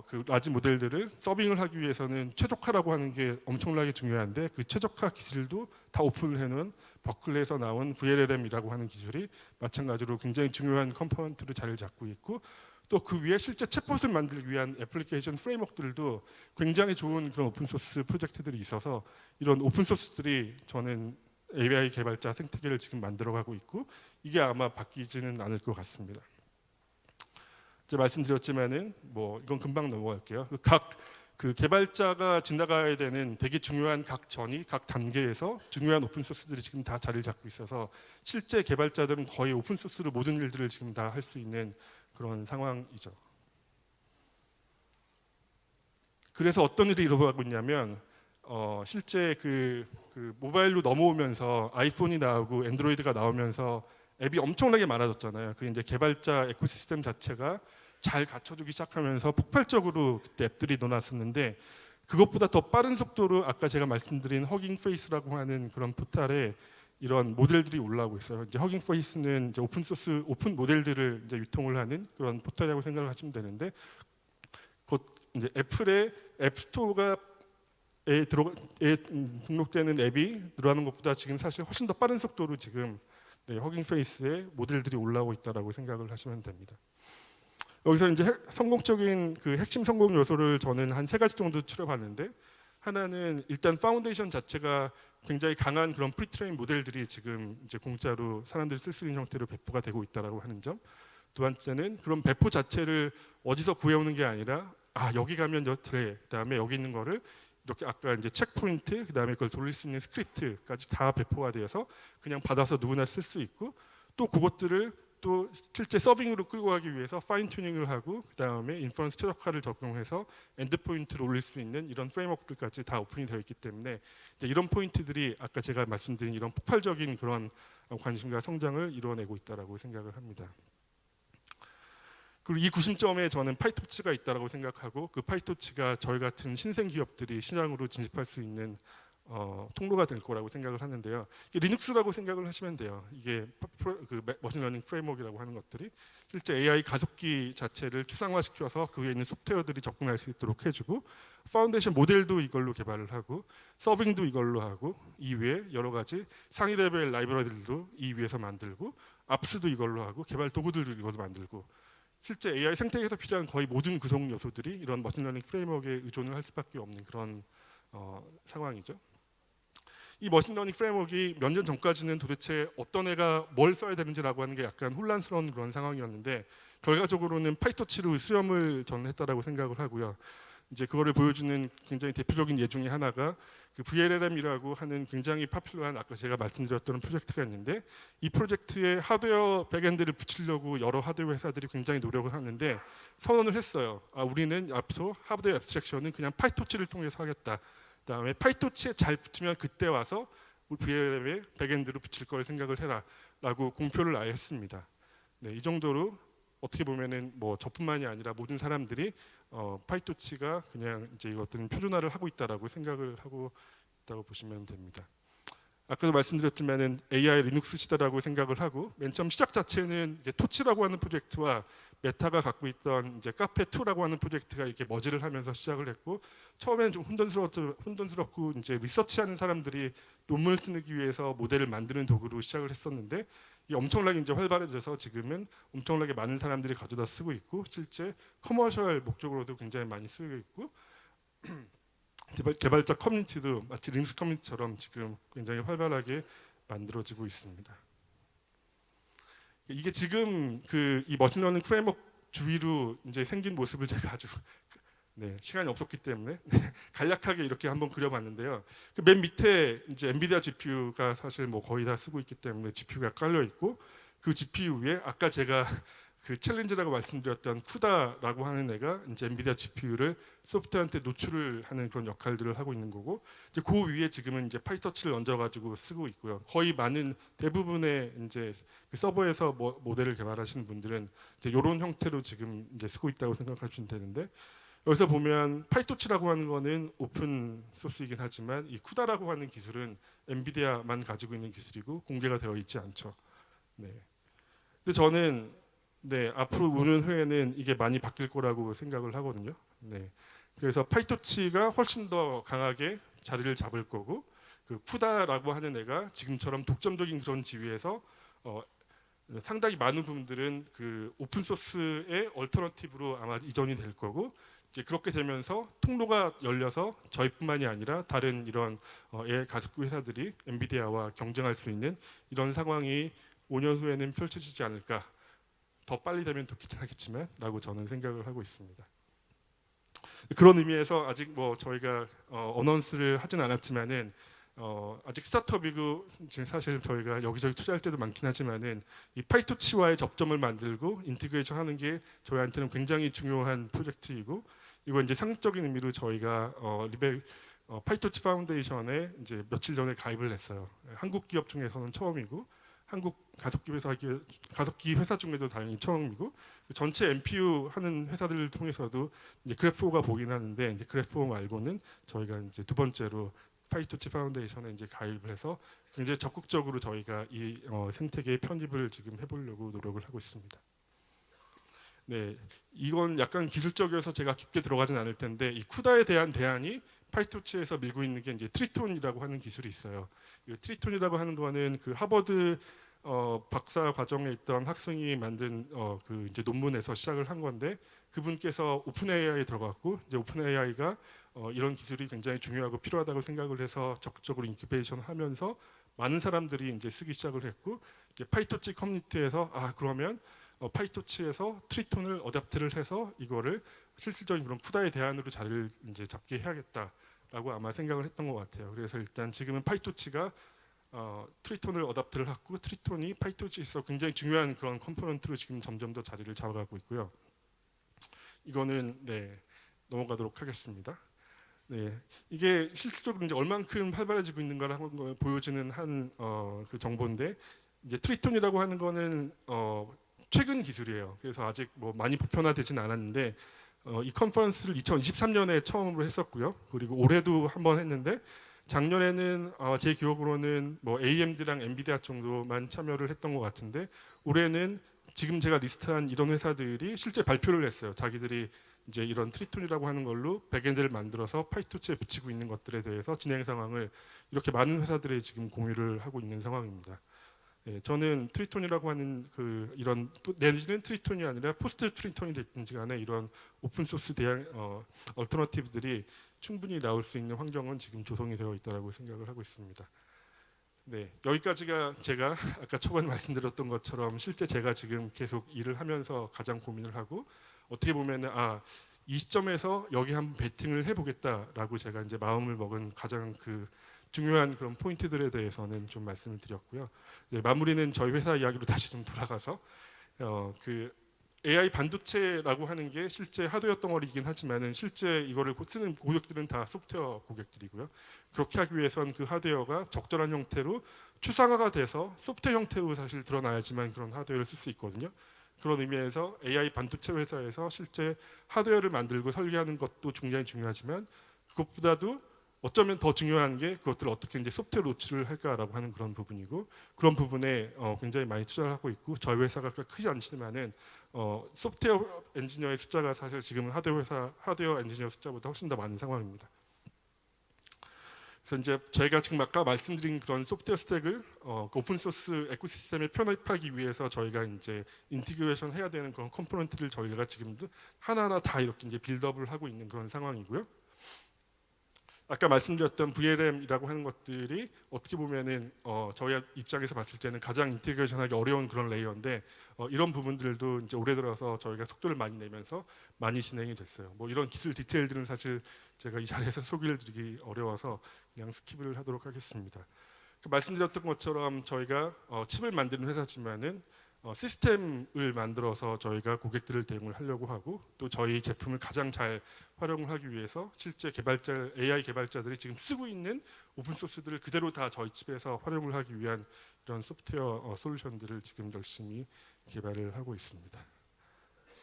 그 라지 모델들을 서빙을 하기 위해서는 최적화라고 하는 게 엄청나게 중요한데, 그 최적화 기술도 다 오픈을 해놓은 버클리에서 나온 VLLM이라고 하는 기술이 마찬가지로 굉장히 중요한 컴포넌트를 자리를 잡고 있고, 또 그 위에 실제 챗봇을 만들기 위한 애플리케이션 프레임워크들도 굉장히 좋은 그런 오픈 소스 프로젝트들이 있어서 이런 오픈 소스들이 저는 AI 개발자 생태계를 지금 만들어가고 있고, 이게 아마 바뀌지는 않을 것 같습니다. 제가 말씀드렸지만은 뭐 이건 금방 넘어갈게요. 그 개발자가 지나가야 되는 되게 중요한 각 전이 각 단계에서 중요한 오픈 소스들이 지금 다 자리를 잡고 있어서 실제 개발자들은 거의 오픈 소스로 모든 일들을 지금 다 할 수 있는 그런 상황이죠. 그래서 어떤 일이 일어나고 있냐면 실제 그 모바일로 넘어오면서 아이폰이 나오고 엔드로이드가 나오면서 앱이 엄청나게 많아졌잖아요. 그 이제 개발자 에코시스템 자체가 잘 갖춰주기 시작하면서 폭발적으로 그때 앱들이 늘어났었는데 그것보다 더 빠른 속도로 아까 제가 말씀드린 허깅 페이스라고 하는 그런 포탈에 이런 모델들이 올라오고 있어요. 이제 허깅 페이스는 이제 오픈 소스 오픈 모델들을 이제 유통을 하는 그런 포탈이라고 생각을 하시면 되는데 곧 이제 애플의 앱 스토어가 등록되는 앱이 늘어나는 것보다 지금 사실 훨씬 더 빠른 속도로 지금 허깅 페이스의 모델들이 올라오고 있다라고 생각을 하시면 됩니다. 여기서 이제 성공적인 그 핵심 성공 요소를 저는 한 3가지 정도 추려봤는데 하나는 일단 파운데이션 자체가 굉장히 강한 그런 프리트레인 모델들이 지금 이제 공짜로 사람들이 쓸 수 있는 형태로 배포가 되고 있다라고 하는 점. 두 번째는 그런 배포 자체를 어디서 구해오는 게 아니라 여기 가면 그래 그다음에 여기 있는 거를 이렇게 아까 이제 체크포인트 그다음에 그걸 돌릴 수 있는 스크립트까지 다 배포가 되어서 그냥 받아서 누구나 쓸 수 있고 또 그것들을 또 실제 서빙으로 끌고 가기 위해서 파인 튜닝을 하고 그다음에 인퍼런스 최적화를 적용해서 엔드 포인트를 올릴 수 있는 이런 프레임워크들까지 다 오픈이 되어 있기 때문에 이제 이런 포인트들이 아까 제가 말씀드린 이런 폭발적인 그런 관심과 성장을 이루어내고 있다라고 생각을 합니다. 그리고 이 구심점에 저는 파이토치가 있다라고 생각하고 그 파이토치가 저희 같은 신생 기업들이 시장으로 진입할 수 있는 통로가 될 거라고 생각을 하는데요. 이게 리눅스라고 생각을 하시면 돼요. 이게 그 머신러닝 프레임워크라고 하는 것들이 실제 AI 가속기 자체를 추상화시켜서 그 위에 있는 소프트웨어들이 접근할 수 있도록 해주고 파운데이션 모델도 이걸로 개발을 하고 서빙도 이걸로 하고 이 외에 여러 가지 상위 레벨 라이브러리들도 이 위에서 만들고 aps도 이걸로 하고 개발 도구들도 이걸로 만들고 실제 AI 생태계에서 필요한 거의 모든 구성 요소들이 이런 머신러닝 프레임워크에 의존을 할 수밖에 없는 그런 상황이죠. 이 머신러닝 프레임워크가 몇 년 전까지는 도대체 어떤 애가 뭘 써야 되는지라고 하는 게 약간 혼란스러운 그런 상황이었는데 결과적으로는 파이토치로 수렴을 저는 했다라고 생각을 하고요. 이제 그거를 보여주는 굉장히 대표적인 예 중에 하나가 그 VLLM이라고 하는 굉장히 파퓰러한 아까 제가 말씀드렸던 프로젝트가 있는데 이 프로젝트에 하드웨어 백엔드를 붙이려고 여러 하드웨어 회사들이 굉장히 노력을 하는데 선언을 했어요. 우리는 앞으로 하드웨어 앱스트랙션은 그냥 파이토치를 통해서 하겠다. 그다음에 파이토치에 잘 붙으면 그때 와서 VLLM에 백엔드로 붙일 걸 생각을 해라라고 공표를 아예 했습니다. 네, 이 정도로 어떻게 보면은 뭐 저뿐만이 아니라 모든 사람들이 파이토치가 그냥 이제 이것들은 표준화를 하고 있다라고 생각을 하고 있다고 보시면 됩니다. 아까도 말씀드렸지만은 AI 리눅스 시대라고 생각을 하고 맨 처음 시작 자체는 이제 토치라고 하는 프로젝트와 메타가 갖고 있던 이제 카페2라고 하는 프로젝트가 이렇게 머지를 하면서 시작을 했고 처음에는 좀 혼돈스럽고 이제 리서치하는 사람들이 논문을 쓰기 위해서 모델을 만드는 도구로 시작을 했었는데 이 엄청나게 이제 활발해져서 지금은 엄청나게 많은 사람들이 가져다 쓰고 있고 실제 커머셜 목적으로도 굉장히 많이 쓰고 있고 개발자 커뮤니티도 마치 링스 커뮤니티처럼 지금 굉장히 활발하게 만들어지고 있습니다. 이게 지금 그 이 머신러닝 프레임워크 주위로 이제 생긴 모습을 제가 아주 시간이 없었기 때문에 간략하게 이렇게 한번 그려봤는데요. 그 맨 밑에 이제 엔비디아 GPU가 사실 뭐 거의 다 쓰고 있기 때문에 GPU가 깔려 있고 그 GPU 위에 아까 제가 그 챌린지라고 말씀드렸던 쿠다라고 하는 애가 이제 엔비디아 GPU를 소프트웨어한테 노출을 하는 그런 역할들을 하고 있는 거고 이제 그 위에 지금은 이제 파이터치를 얹어가지고 쓰고 있고요. 거의 많은 대부분의 이제 그 서버에서 모델을 개발하시는 분들은 이제 이런 형태로 지금 이제 쓰고 있다고 생각하시면 되는데 여기서 보면 파이토치라고 하는 거는 오픈 소스이긴 하지만 이 쿠다라고 하는 기술은 엔비디아만 가지고 있는 기술이고 공개가 되어 있지 않죠. 네. 근데 저는 앞으로 오는 후에는 이게 많이 바뀔 거라고 생각을 하거든요. 네. 그래서 파이토치가 훨씬 더 강하게 자리를 잡을 거고 그 쿠다라고 하는 애가 지금처럼 독점적인 그런 지위에서 상당히 많은 부분들은 그 오픈 소스의 얼터너티브로 아마 이전이 될 거고 이제 그렇게 되면서 통로가 열려서 저희뿐만이 아니라 다른 이런 AI 가속기 회사들이 엔비디아와 경쟁할 수 있는 이런 상황이 5년 후에는 펼쳐지지 않을까. 더 빨리 되면 더 귀찮겠지만 라고 저는 생각을 하고 있습니다. 그런 의미에서 아직 뭐 저희가 어넌스를 하진 않았지만은 아직 스타트업이고 지금 사실 저희가 여기저기 투자할 때도 많긴 하지만은 이 파이토치와의 접점을 만들고 인티그레이션 하는 게 저희한테는 굉장히 중요한 프로젝트이고 이거 이제 상식적인 의미로 저희가 파이토치 파운데이션에 이제 며칠 전에 가입을 했어요. 한국 기업 중에서는 처음이고 한국 가속기 회사 중에도 당연히 처음이고 전체 MPU 하는 회사들을 통해서도 이제 그래프4가 보긴 하는데 이제 그래프4 말고는 저희가 이제 두 번째로 파이토치 파운데이션에 이제 가입을 해서 굉장히 적극적으로 저희가 이 생태계의 편입을 지금 해보려고 노력을 하고 있습니다. 네, 이건 약간 기술적이어서 제가 깊게 들어가진 않을 텐데 이 쿠다에 대한 대안이 파이토치에서 밀고 있는 게 이제 트리톤이라고 하는 기술이 있어요. 이 트리톤이라고 하는 거는 그 하버드 박사 과정에 있던 학생이 만든 그 이제 논문에서 시작을 한 건데 그분께서 오픈 AI에 들어갔고 이제 오픈 AI가 이런 기술이 굉장히 중요하고 필요하다고 생각을 해서 적극적으로 인큐베이션 하면서 많은 사람들이 이제 쓰기 시작을 했고 이제 파이토치 커뮤니티에서 그러면 파이토치에서 트리톤을 어댑트를 해서 이거를 실질적인 그런 쿠다의 대안으로 자리를 이제 잡게 해야겠다라고 아마 생각을 했던 것 같아요. 그래서 일단 지금은 파이토치가 트리톤을 어댑트를 하고 트리톤이 파이토치에서 굉장히 중요한 그런 컴포넌트로 지금 점점 더 자리를 잡아가고 있고요. 이거는 네, 넘어가도록 하겠습니다. 네, 이게 실질적으로 이제 얼만큼 활발해지고 있는가를 보여주는 한 그 정보인데 이제 트리톤이라고 하는 거는 최근 기술이에요. 그래서 아직 뭐 많이 보편화되진 않았는데 이 컨퍼런스를 2023년에 처음으로 했었고요. 그리고 올해도 한번 했는데 작년에는 제 기억으로는 뭐 AMD랑 엔비디아 정도만 참여를 했던 것 같은데 올해는 지금 제가 리스트한 이런 회사들이 실제 발표를 했어요. 자기들이 이제 이런 트리톤이라고 하는 걸로 백엔드를 만들어서 파이토치에 붙이고 있는 것들에 대해서 진행 상황을 이렇게 많은 회사들이 지금 공유를 하고 있는 상황입니다. 네, 저는 트리톤이라고 하는 그 이런 내지는 트리톤이 아니라 포스트 트리톤이 됐든지 간에 이런 오픈 소스 대안 얼터너티브들이 충분히 나올 수 있는 환경은 지금 조성이 되어 있다고 생각을 하고 있습니다. 네, 여기까지가 제가 아까 초반에 말씀드렸던 것처럼 실제 제가 지금 계속 일을 하면서 가장 고민을 하고 어떻게 보면은 이 시점에서 여기 한번 베팅을 해보겠다라고 제가 이제 마음을 먹은 가장 그 중요한 그런 포인트들에 대해서는 좀 말씀을 드렸고요. 네, 마무리는 저희 회사 이야기로 다시 좀 돌아가서 그 AI 반도체라고 하는 게 실제 하드웨어 덩어리이긴 하지만은 실제 이거를 쓰는 고객들은 다 소프트웨어 고객들이고요. 그렇게 하기 위해선 그 하드웨어가 적절한 형태로 추상화가 돼서 소프트웨어 형태로 사실 드러나야지만 그런 하드웨어를 쓸 수 있거든요. 그런 의미에서 AI 반도체 회사에서 실제 하드웨어를 만들고 설계하는 것도 굉장히 중요하지만 그것보다도 어쩌면 더 중요한 게 그것들을 어떻게 이제 소프트웨어 노출을 할까라고 하는 그런 부분이고 그런 부분에 굉장히 많이 투자를 하고 있고 저희 회사가 그렇게 크지 않지만은 소프트웨어 엔지니어의 숫자가 사실 지금은 하드웨어 엔지니어 숫자보다 훨씬 더 많은 상황입니다. 그래서 이제 저희가 지금 아까 말씀드린 그런 소프트웨어 스택을 오픈 소스 에코시스템에 편입하기 위해서 저희가 이제 인티그레이션 해야 되는 그런 컴포넌트를 저희가 지금도 하나하나 다 이렇게 이제 빌드업을 하고 있는 그런 상황이고요. 아까 말씀드렸던 VLM이라고 하는 것들이 어떻게 보면은 저희 입장에서 봤을 때는 가장 인티그레이션하기 어려운 그런 레이어인데 이런 부분들도 이제 올해 들어서 저희가 속도를 많이 내면서 많이 진행이 됐어요. 뭐 이런 기술 디테일들은 사실 제가 이 자리에서 소개를 드리기 어려워서 그냥 스킵을 하도록 하겠습니다. 말씀드렸던 것처럼 저희가 칩을 만드는 회사지만은 시스템을 만들어서 저희가 고객들을 대응을 하려고 하고 또 저희 제품을 가장 잘 활용을 하기 위해서 실제 AI 개발자들이 지금 쓰고 있는 오픈 소스들을 그대로 다 저희 칩에서 활용을 하기 위한 이런 소프트웨어 솔루션들을 지금 열심히 개발을 하고 있습니다.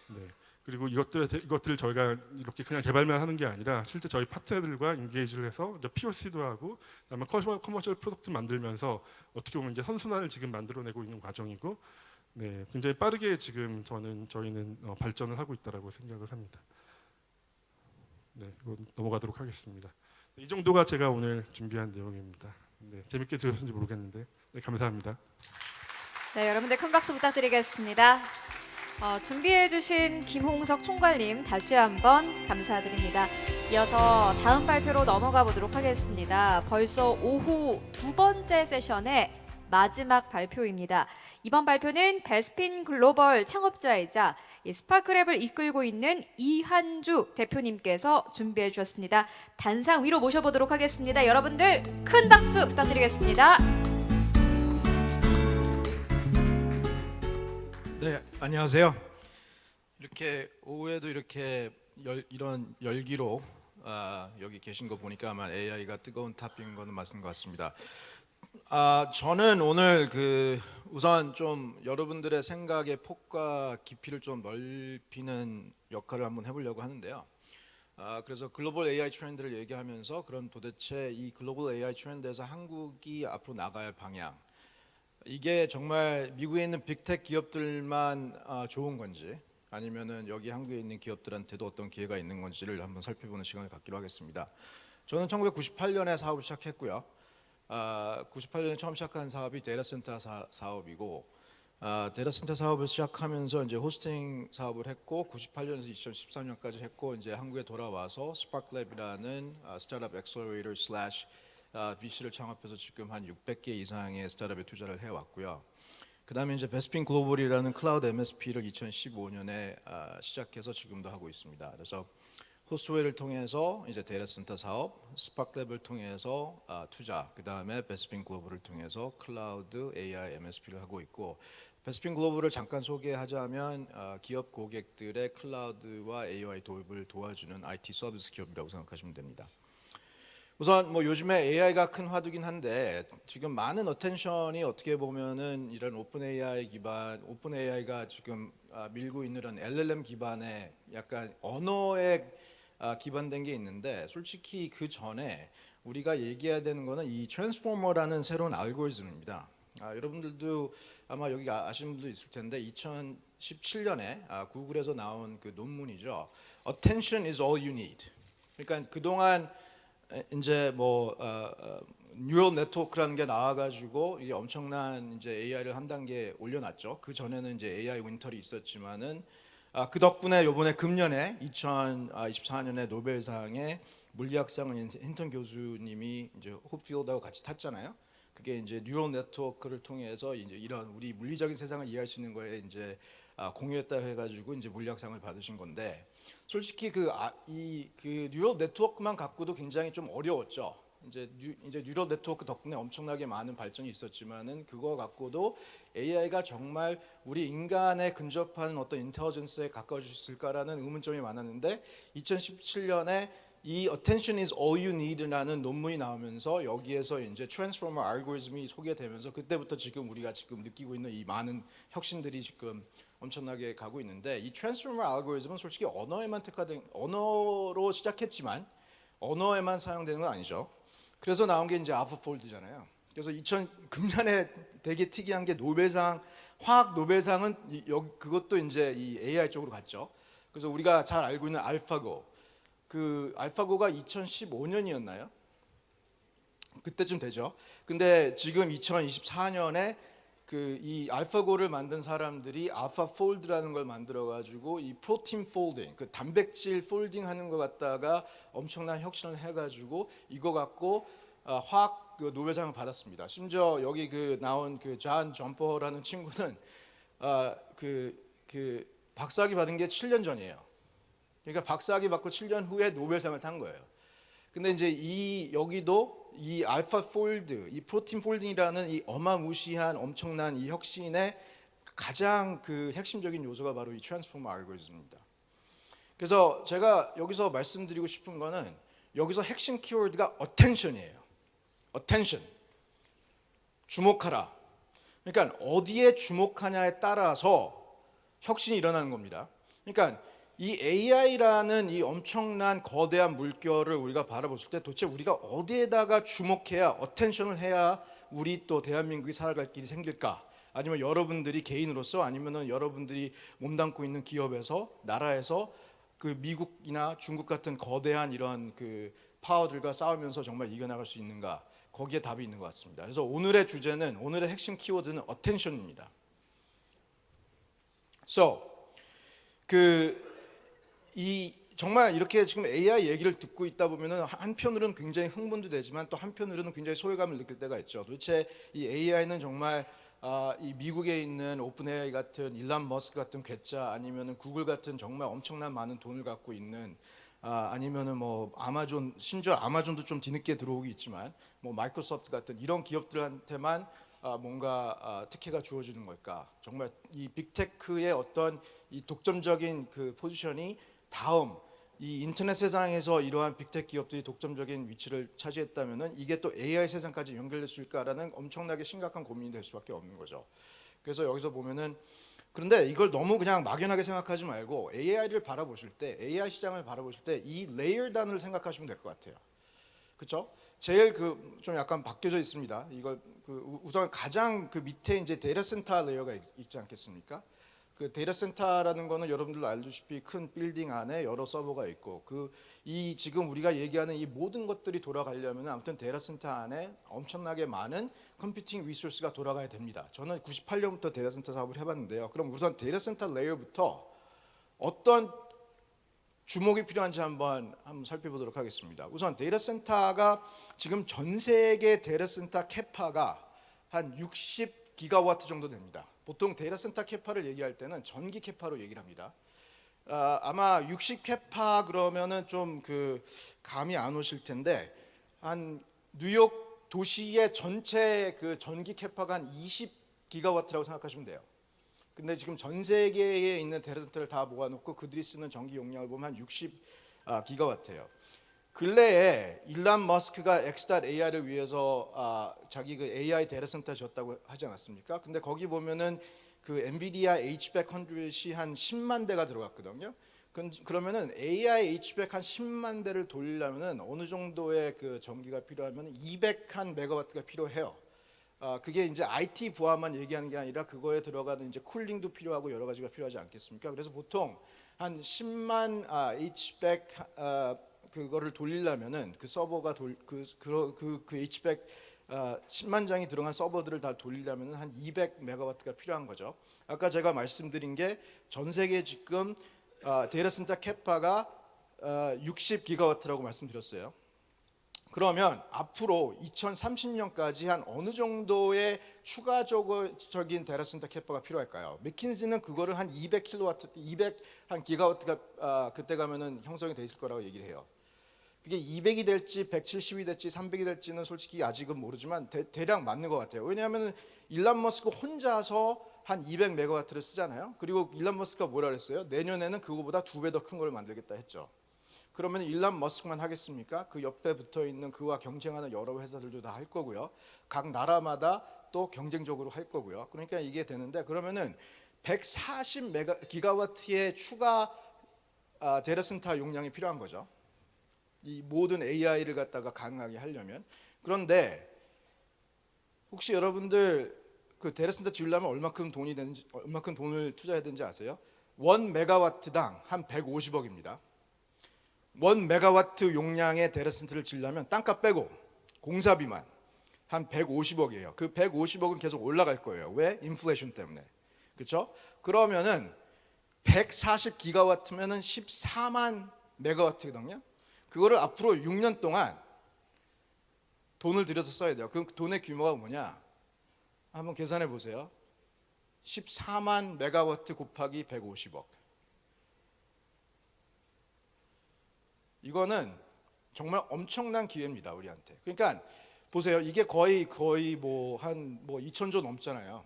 네. 그리고 이것들을 저희가 이렇게 그냥 개발만 하는 게 아니라 실제 저희 파트너들과 인게이지를 해서 POC도 하고 그다음에 커머셜 프로덕트 만들면서 어떻게 보면 이제 선순환을 지금 만들어내고 있는 과정이고 네, 굉장히 빠르게 지금 저희는 발전을 하고 있다라고 생각을 합니다. 네, 이거 넘어가도록 하겠습니다. 이 정도가 제가 오늘 준비한 내용입니다. 네, 재밌게 들으셨는지 모르겠는데 네, 감사합니다. 네, 여러분들 큰 박수 부탁드리겠습니다. 준비해주신 김홍석 총괄님 다시 한번 감사드립니다. 이어서 다음 발표로 넘어가 보도록 하겠습니다. 벌써 오후 두 번째 세션의 마지막 발표입니다. 이번 발표는 베스핀 글로벌 창업자이자 이 스파크랩을 이끌고 있는 이한주 대표님께서 준비해 주셨습니다. 단상 위로 모셔보도록 하겠습니다. 여러분들 큰 박수 부탁드리겠습니다. 네, 안녕하세요. 이렇게 오후에도 이렇게 이런 열기로 여기 계신 거 보니까 아마 AI가 뜨거운 탑인 거는 맞는 것 같습니다. 저는 오늘 우선 좀 여러분들의 생각의 폭과 깊이를 좀 넓히는 역할을 한번 해보려고 하는데요. 그래서 글로벌 AI 트렌드를 얘기하면서 그럼 도대체 이 글로벌 AI 트렌드에서 한국이 앞으로 나가야 할 방향, 이게 정말 미국에 있는 빅테크 기업들만 좋은 건지 아니면은 여기 한국에 있는 기업들한테도 어떤 기회가 있는 건지를 한번 살펴보는 시간을 갖기로 하겠습니다. 저는 1998년에 사업을 시작했고요. 98년에 처음 시작한 사업이 데이터센터 사업이고, 데이터센터 사업을 시작하면서 이제 호스팅 사업을 했고, 98년에서 2013년까지 했고, 이제 한국에 돌아와서 스파크랩이라는 스타트업 엑셀러레이터 슬래시 VC를 창업해서 지금 한 600개 이상의 스타트업에 투자를 해왔고요. 그 다음에 이제 베스핀 글로벌이라는 클라우드 MSP를 2015년에 시작해서 지금도 하고 있습니다. 그래서 호스트웨어를 통해서 이제 데이터센터 사업, 스파크랩을 통해서 투자, 그 다음에 베스핀 글로벌을 통해서 클라우드 AI MSP를 하고 있고, 베스핀 글로벌을 잠깐 소개하자면 기업 고객들의 클라우드와 AI 도입을 도와주는 IT 서비스 기업이라고 생각하시면 됩니다. 우선 뭐 요즘에 AI가 큰 화두긴 한데 지금 많은 어텐션이 어떻게 보면은 이런 오픈 AI가 지금 밀고 있는 이런 LLM 기반의 약간 언어에 기반된 게 있는데, 솔직히 그 전에 우리가 얘기해야 되는 거는 이 트랜스포머라는 새로운 알고리즘입니다. 여러분들도 아마 여기 아시는 분도 있을 텐데 2017년에 구글에서 나온 그 논문이죠. Attention is all you need. 그러니까 그동안 이제 뭐 뉴럴 네트워크라는 게 나와가지고 이게 엄청난 이제 AI를 한 단계 올려놨죠. 그 전에는 이제 AI 윈터이 있었지만은 그 덕분에 이번에 금년에 2024년에 노벨상에 물리학상을 힌턴 교수님이 이제 홉필드하고 같이 탔잖아요. 그게 이제 뉴럴 네트워크를 통해서 이제 이런 우리 물리적인 세상을 이해할 수 있는 거에 이제 공유했다 해가지고 이제 물리학상을 받으신 건데, 솔직히 그 뉴럴 네트워크만 갖고도 굉장히 좀 어려웠죠. 이제 뉴럴 네트워크 덕분에 엄청나게 많은 발전이 있었지만은 그거 갖고도 AI가 정말 우리 인간에 근접하는 어떤 인텔리전스에 가까워질 수 있을까라는 의문점이 많았는데, 2017년에 이 Attention is all you need라는 논문이 나오면서 여기에서 이제 트랜스포머 알고리즘이 소개되면서 그때부터 지금 우리가 지금 느끼고 있는 이 많은 혁신들이 지금 엄청나게 가고 있는데, 이 트랜스포머 알고리즘은 솔직히 언어에만 특화된, 언어로 시작했지만 언어에만 사용되는 건 아니죠. 그래서 나온 게 이제 알파폴드잖아요. 그래서 금년에 되게 특이한 게 화학 노벨상은 그것도 이제 이 AI 쪽으로 갔죠. 그래서 우리가 잘 알고 있는 알파고, 그 알파고가 2015년이었나요? 그때쯤 되죠. 근데 지금 2024년에 이 알파고를 만든 사람들이 알파폴드라는 걸 만들어 가지고 이 프로틴 폴딩, 그 단백질 폴딩 하는 거 갖다가 엄청난 혁신을 해 가지고 이거 갖고 화학 노벨상을 받았습니다. 심지어 여기 나온 존 점퍼라는 친구는 박사학위 받은 게 7년 전이에요. 그러니까 박사학위 받고 7년 후에 노벨상을 탄 거예요. 근데 이제 여기도 이 알파 폴드, 이 프로틴 폴딩이라는 이 어마무시한 엄청난 이 혁신의 가장 핵심적인 요소가 바로 이 트랜스포머 알고리즘입니다. 그래서 제가 여기서 말씀드리고 싶은 거는 여기서 핵심 키워드가 attention이에요. attention. 주목하라. 그러니까 어디에 주목하냐에 따라서 혁신이 일어나는 겁니다. 그러니까 이 AI라는 이 엄청난 거대한 물결을 우리가 바라봤을 때 도대체 우리가 어디에다가 주목해야, 어텐션을 해야 우리 또 대한민국이 살아갈 길이 생길까? 아니면 여러분들이 개인으로서, 아니면은 여러분들이 몸담고 있는 기업에서, 나라에서 미국이나 중국 같은 거대한 이런 파워들과 싸우면서 정말 이겨나갈 수 있는가? 거기에 답이 있는 것 같습니다. 그래서 오늘의 핵심 키워드는 attention입니다. So 정말 이렇게 지금 AI 얘기를 듣고 있다 보면은 한편으로는 굉장히 흥분도 되지만 또 한편으로는 굉장히 소외감을 느낄 때가 있죠. 도대체 이 AI는 정말 이 미국에 있는 오픈 AI 같은 일론 머스크 같은 괴짜 아니면은 구글 같은 정말 엄청난 많은 돈을 갖고 있는 아니면은 뭐 아마존, 심지어 아마존도 좀 뒤늦게 들어오기 있지만 뭐 마이크로소프트 같은 이런 기업들한테만 뭔가 특혜가 주어지는 걸까? 정말 이 빅테크의 어떤 이 독점적인 그 포지션이 다음 이 인터넷 세상에서 이러한 빅테크 기업들이 독점적인 위치를 차지했다면은 이게 또 AI 세상까지 연결될 수 있을까라는 엄청나게 심각한 고민이 될 수밖에 없는 거죠. 그래서 여기서 보면은 그런데 이걸 너무 그냥 막연하게 생각하지 말고 AI를 바라보실 때, AI 시장을 바라보실 때 이 레이어 단어를 생각하시면 될 것 같아요. 그렇죠? 제일 그 좀 약간 바뀌어져 있습니다. 이걸 그 우선 가장 그 밑에 이제 데이터 센터 레이어가 있지 않겠습니까? 그 데이터 센터라는 거는 여러분들 알다시피 큰 빌딩 안에 여러 서버가 있고 이 지금 우리가 얘기하는 이 모든 것들이 돌아가려면 아무튼 데이터 센터 안에 엄청나게 많은 컴퓨팅 리소스가 돌아가야 됩니다. 저는 98년부터 데이터 센터 사업을 해봤는데요. 그럼 우선 데이터 센터 레이어부터 어떤 주목이 필요한지 한번 살펴보도록 하겠습니다. 우선 데이터 센터가 지금 전 세계 데이터 센터 캐파가 한 60기가와트 정도 됩니다. 보통 데이터 센터 캐파를 얘기할 때는 전기 캐파로 얘기를 합니다. 아마 60캐파 그러면은 좀 그 감이 안 오실 텐데 한 뉴욕 도시의 전체 그 전기 캐파가 한 20기가와트라고 생각하시면 돼요. 근데 지금 전 세계에 있는 데이터 센터를 다 모아놓고 그들이 쓰는 전기 용량을 보면 한 60기가와트예요. 근래에 일론 머스크가 X.AI를 위해서 자기 그 AI 데이터 센터 지었다고 하지 않았습니까? 근데 거기 보면은 그 엔비디아 H100이 한 10만 대가 들어갔거든요. 그러면은 AI H100 한 10만 대를 돌리려면은 어느 정도의 그 전기가 필요하면 200한 메가와트가 필요해요. 그게 이제 IT 부하만 얘기하는 게 아니라 그거에 들어가는 이제 쿨링도 필요하고 여러 가지가 필요하지 않겠습니까? 그래서 보통 한 10만 H100 그거를 돌리려면은 그 서버가 그 H100 10만 장이 들어간 서버들을 다 돌리려면은 한 200메가와트가 필요한 거죠. 아까 제가 말씀드린 게 전 세계 지금 데이터 센터 캐파가 60기가와트라고 말씀드렸어요. 그러면 앞으로 2030년까지 한 어느 정도의 추가적인 데이터 센터 캐파가 필요할까요? 맥킨지는 그거를 한 200킬로와트, 200한 기가와트가 그때 가면은 형성이 돼 있을 거라고 얘기를 해요. 그게 200이 될지 170이 될지 300이 될지는 솔직히 아직은 모르지만 대략 맞는 것 같아요. 왜냐하면 일론 머스크 혼자서 한 200메가와트를 쓰잖아요. 그리고 일론 머스크가 뭐라 그랬어요? 내년에는 그거보다 2배 더 큰 걸 만들겠다 했죠. 그러면 일론 머스크만 하겠습니까? 그 옆에 붙어 있는 그와 경쟁하는 여러 회사들도 다 할 거고요. 각 나라마다 또 경쟁적으로 할 거고요. 그러니까 이게 되는데 그러면은 140기가와트의 추가 데이터 센터 용량이 필요한 거죠. 이 모든 AI를 갖다가 가능하게 하려면. 그런데 혹시 여러분들 그 데이터 센터 지으려면 얼마큼 돈을 투자해야 되는지 아세요? 1메가와트당 한 150억입니다. 1메가와트 용량의 데이터 센터를 지으려면 땅값 빼고 공사비만 한 150억이에요. 그 150억은 계속 올라갈 거예요. 왜? 인플레이션 때문에. 그렇죠? 그러면은 140기가와트면은 14만 메가와트거든요. 그거를 앞으로 6년 동안 돈을 들여서 써야 돼요. 그 돈의 규모가 뭐냐? 한번 계산해 보세요. 14만 메가와트 곱하기 150억. 이거는 정말 엄청난 기회입니다, 우리한테. 그러니까 보세요. 이게 거의 뭐 한 2천조 넘잖아요.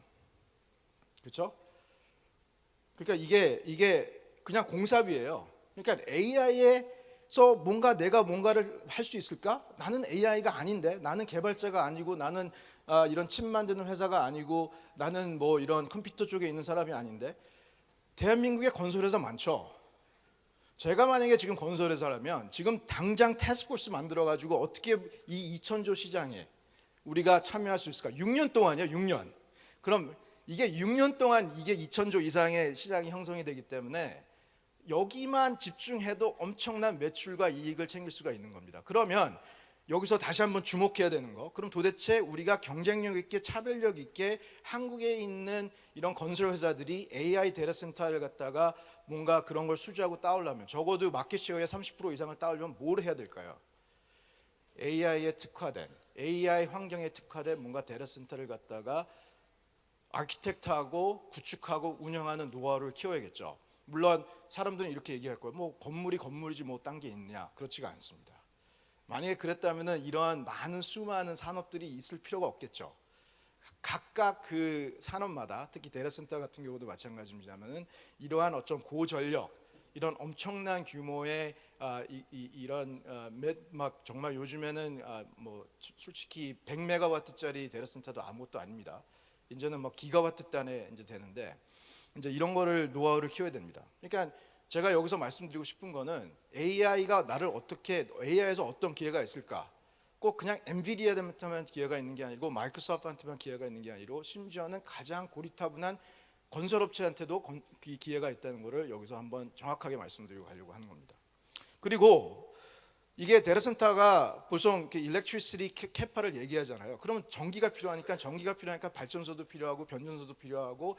그렇죠? 그러니까 이게 그냥 공사비예요. 그러니까 AI에서 내가 뭔가를 할 수 있을까? 나는 AI가 아닌데, 나는 개발자가 아니고, 나는 이런 칩 만드는 회사가 아니고, 나는 뭐 이런 컴퓨터 쪽에 있는 사람이 아닌데, 대한민국에 건설회사 많죠. 제가 만약에 지금 건설회사라면 지금 당장 태스크포스 만들어가지고 어떻게 이 2천조 시장에 우리가 참여할 수 있을까? 6년 동안이요, 6년. 그럼 이게 6년 동안 이게 2천조 이상의 시장이 형성이 되기 때문에 여기만 집중해도 엄청난 매출과 이익을 챙길 수가 있는 겁니다. 그러면 여기서 다시 한번 주목해야 되는 거. 그럼 도대체 우리가 경쟁력 있게 차별력 있게 한국에 있는 이런 건설 회사들이 AI 데이터 센터를 갖다가 뭔가 그런 걸 수주하고 따오려면 적어도 마켓 쉐어의 30% 이상을 따오려면 뭘 해야 될까요? AI에 특화된 AI 환경에 특화된 뭔가 데이터 센터를 갖다가 아키텍트하고 구축하고 운영하는 노하우를 키워야겠죠. 물론 사람들은 이렇게 얘기할 거예요. 뭐 건물이 건물이지 뭐 딴 게 있냐? 그렇지가 않습니다. 만약에 그랬다면은 이러한 많은 수많은 산업들이 있을 필요가 없겠죠. 각각 그 산업마다 특히 데이터센터 같은 경우도 마찬가지입니다만은 이러한 어떤 고전력 이런 엄청난 규모의 이런 막 정말 요즘에는 뭐 솔직히 100메가와트짜리 데이터센터도 아무것도 아닙니다. 이제는 뭐 기가와트 단에 이제 되는데 이제 이런 거를 노하우를 키워야 됩니다. 그러니까 제가 여기서 말씀드리고 싶은 거는 AI가 나를 어떻게 AI에서 어떤 기회가 있을까? 꼭 그냥 엔비디아한테만 기회가 있는 게 아니고 마이크로소프트한테만 기회가 있는 게 아니고 심지어는 가장 고리타분한 건설업체한테도 기회가 있다는 것을 여기서 한번 정확하게 말씀드리고 가려고 하는 겁니다. 그리고 이게 데이터센터가 보통 일렉트리시티 캐파를 얘기하잖아요. 그러면 전기가 필요하니까 발전소도 필요하고 변전소도 필요하고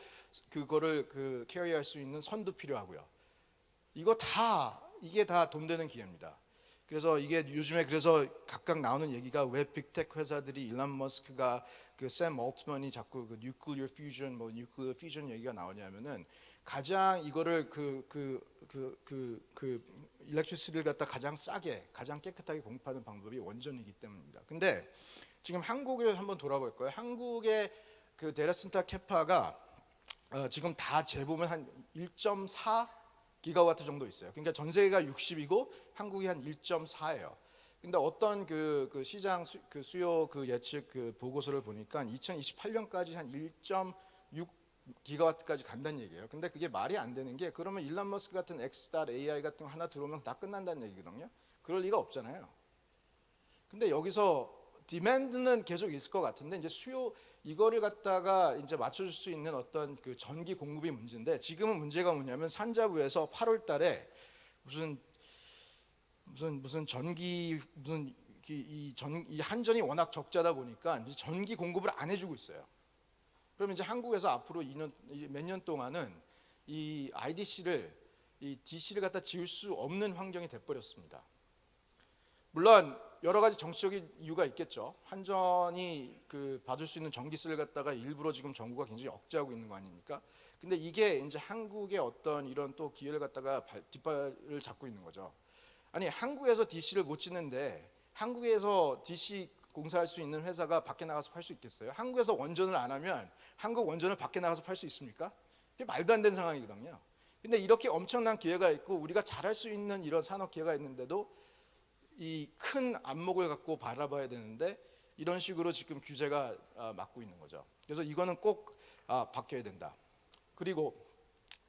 그거를 캐리할 수 있는 선도 필요하고요. 이게 다 돈 되는 기회입니다. 그래서 이게 요즘에 그래서 각각 나오는 얘기가 왜 빅테크 회사들이 일론 머스크가 샘 올트먼이 자꾸 뉴클리어 퓨전 얘기가 나오냐면은 가장 이거를 일렉트리시티를 갖다 가장 싸게 가장 깨끗하게 공급하는 방법이 원전이기 때문입니다. 근데 지금 한국을 한번 돌아볼 거예요. 한국의 그 데이터센터 캐파가 지금 다 재보면 한 1.4 기가와트 정도 있어요. 그러니까 전 세계가 60이고 한국이 한 1.4예요. 근데 어떤 그 시장 수요 예측 보고서를 보니까 2028년까지 한 1.6 기가와트까지 간다는 얘기예요. 근데 그게 말이 안 되는 게 그러면 일론 머스크 같은 X.AI 같은 거 하나 들어오면 다 끝난다는 얘기거든요. 그럴 리가 없잖아요. 근데 여기서 디맨드는 계속 있을 것 같은데 이제 수요 이거를 갖다가 이제 맞춰줄 수 있는 어떤 그 전기 공급이 문제인데 지금은 문제가 뭐냐면 산자부에서 8월달에 무슨 전기 이 한전이 워낙 적자다 보니까 이제 전기 공급을 안 해주고 있어요. 그러면 이제 한국에서 앞으로 몇 년 동안은 이 DC를 갖다 지을 수 없는 환경이 돼버렸습니다. 물론 여러 가지 정치적인 이유가 있겠죠. 한전이 받을 수 있는 전기세를 갖다가 일부러 지금 정부가 굉장히 억제하고 있는 거 아닙니까? 근데 이게 이제 한국의 어떤 이런 또 기회를 갖다가 뒷발을 잡고 있는 거죠. 아니 한국에서 DC를 못 짓는데 한국에서 DC 공사할 수 있는 회사가 밖에 나가서 팔 수 있겠어요? 한국에서 원전을 안 하면 한국 원전을 밖에 나가서 팔 수 있습니까? 그게 말도 안 되는 상황이거든요. 근데 이렇게 엄청난 기회가 있고 우리가 잘할 수 있는 이런 산업 기회가 있는데도 이 큰 안목을 갖고 바라봐야 되는데 이런 식으로 지금 규제가 막고 있는 거죠. 그래서 이거는 꼭 바뀌어야 된다. 그리고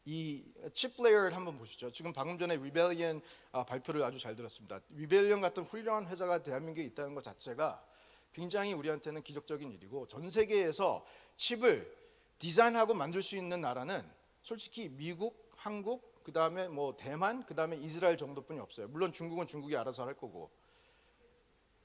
이 칩 레이어를 한번 보시죠. 지금 방금 전에 리벨리언 발표를 아주 잘 들었습니다. 리벨리언 같은 훌륭한 회사가 대한민국에 있다는 것 자체가 굉장히 우리한테는 기적적인 일이고 전 세계에서 칩을 디자인하고 만들 수 있는 나라는 솔직히 미국, 한국, 그 다음에 뭐 대만, 그 다음에 이스라엘 정도뿐이 없어요. 물론 중국은 중국이 알아서 할 거고,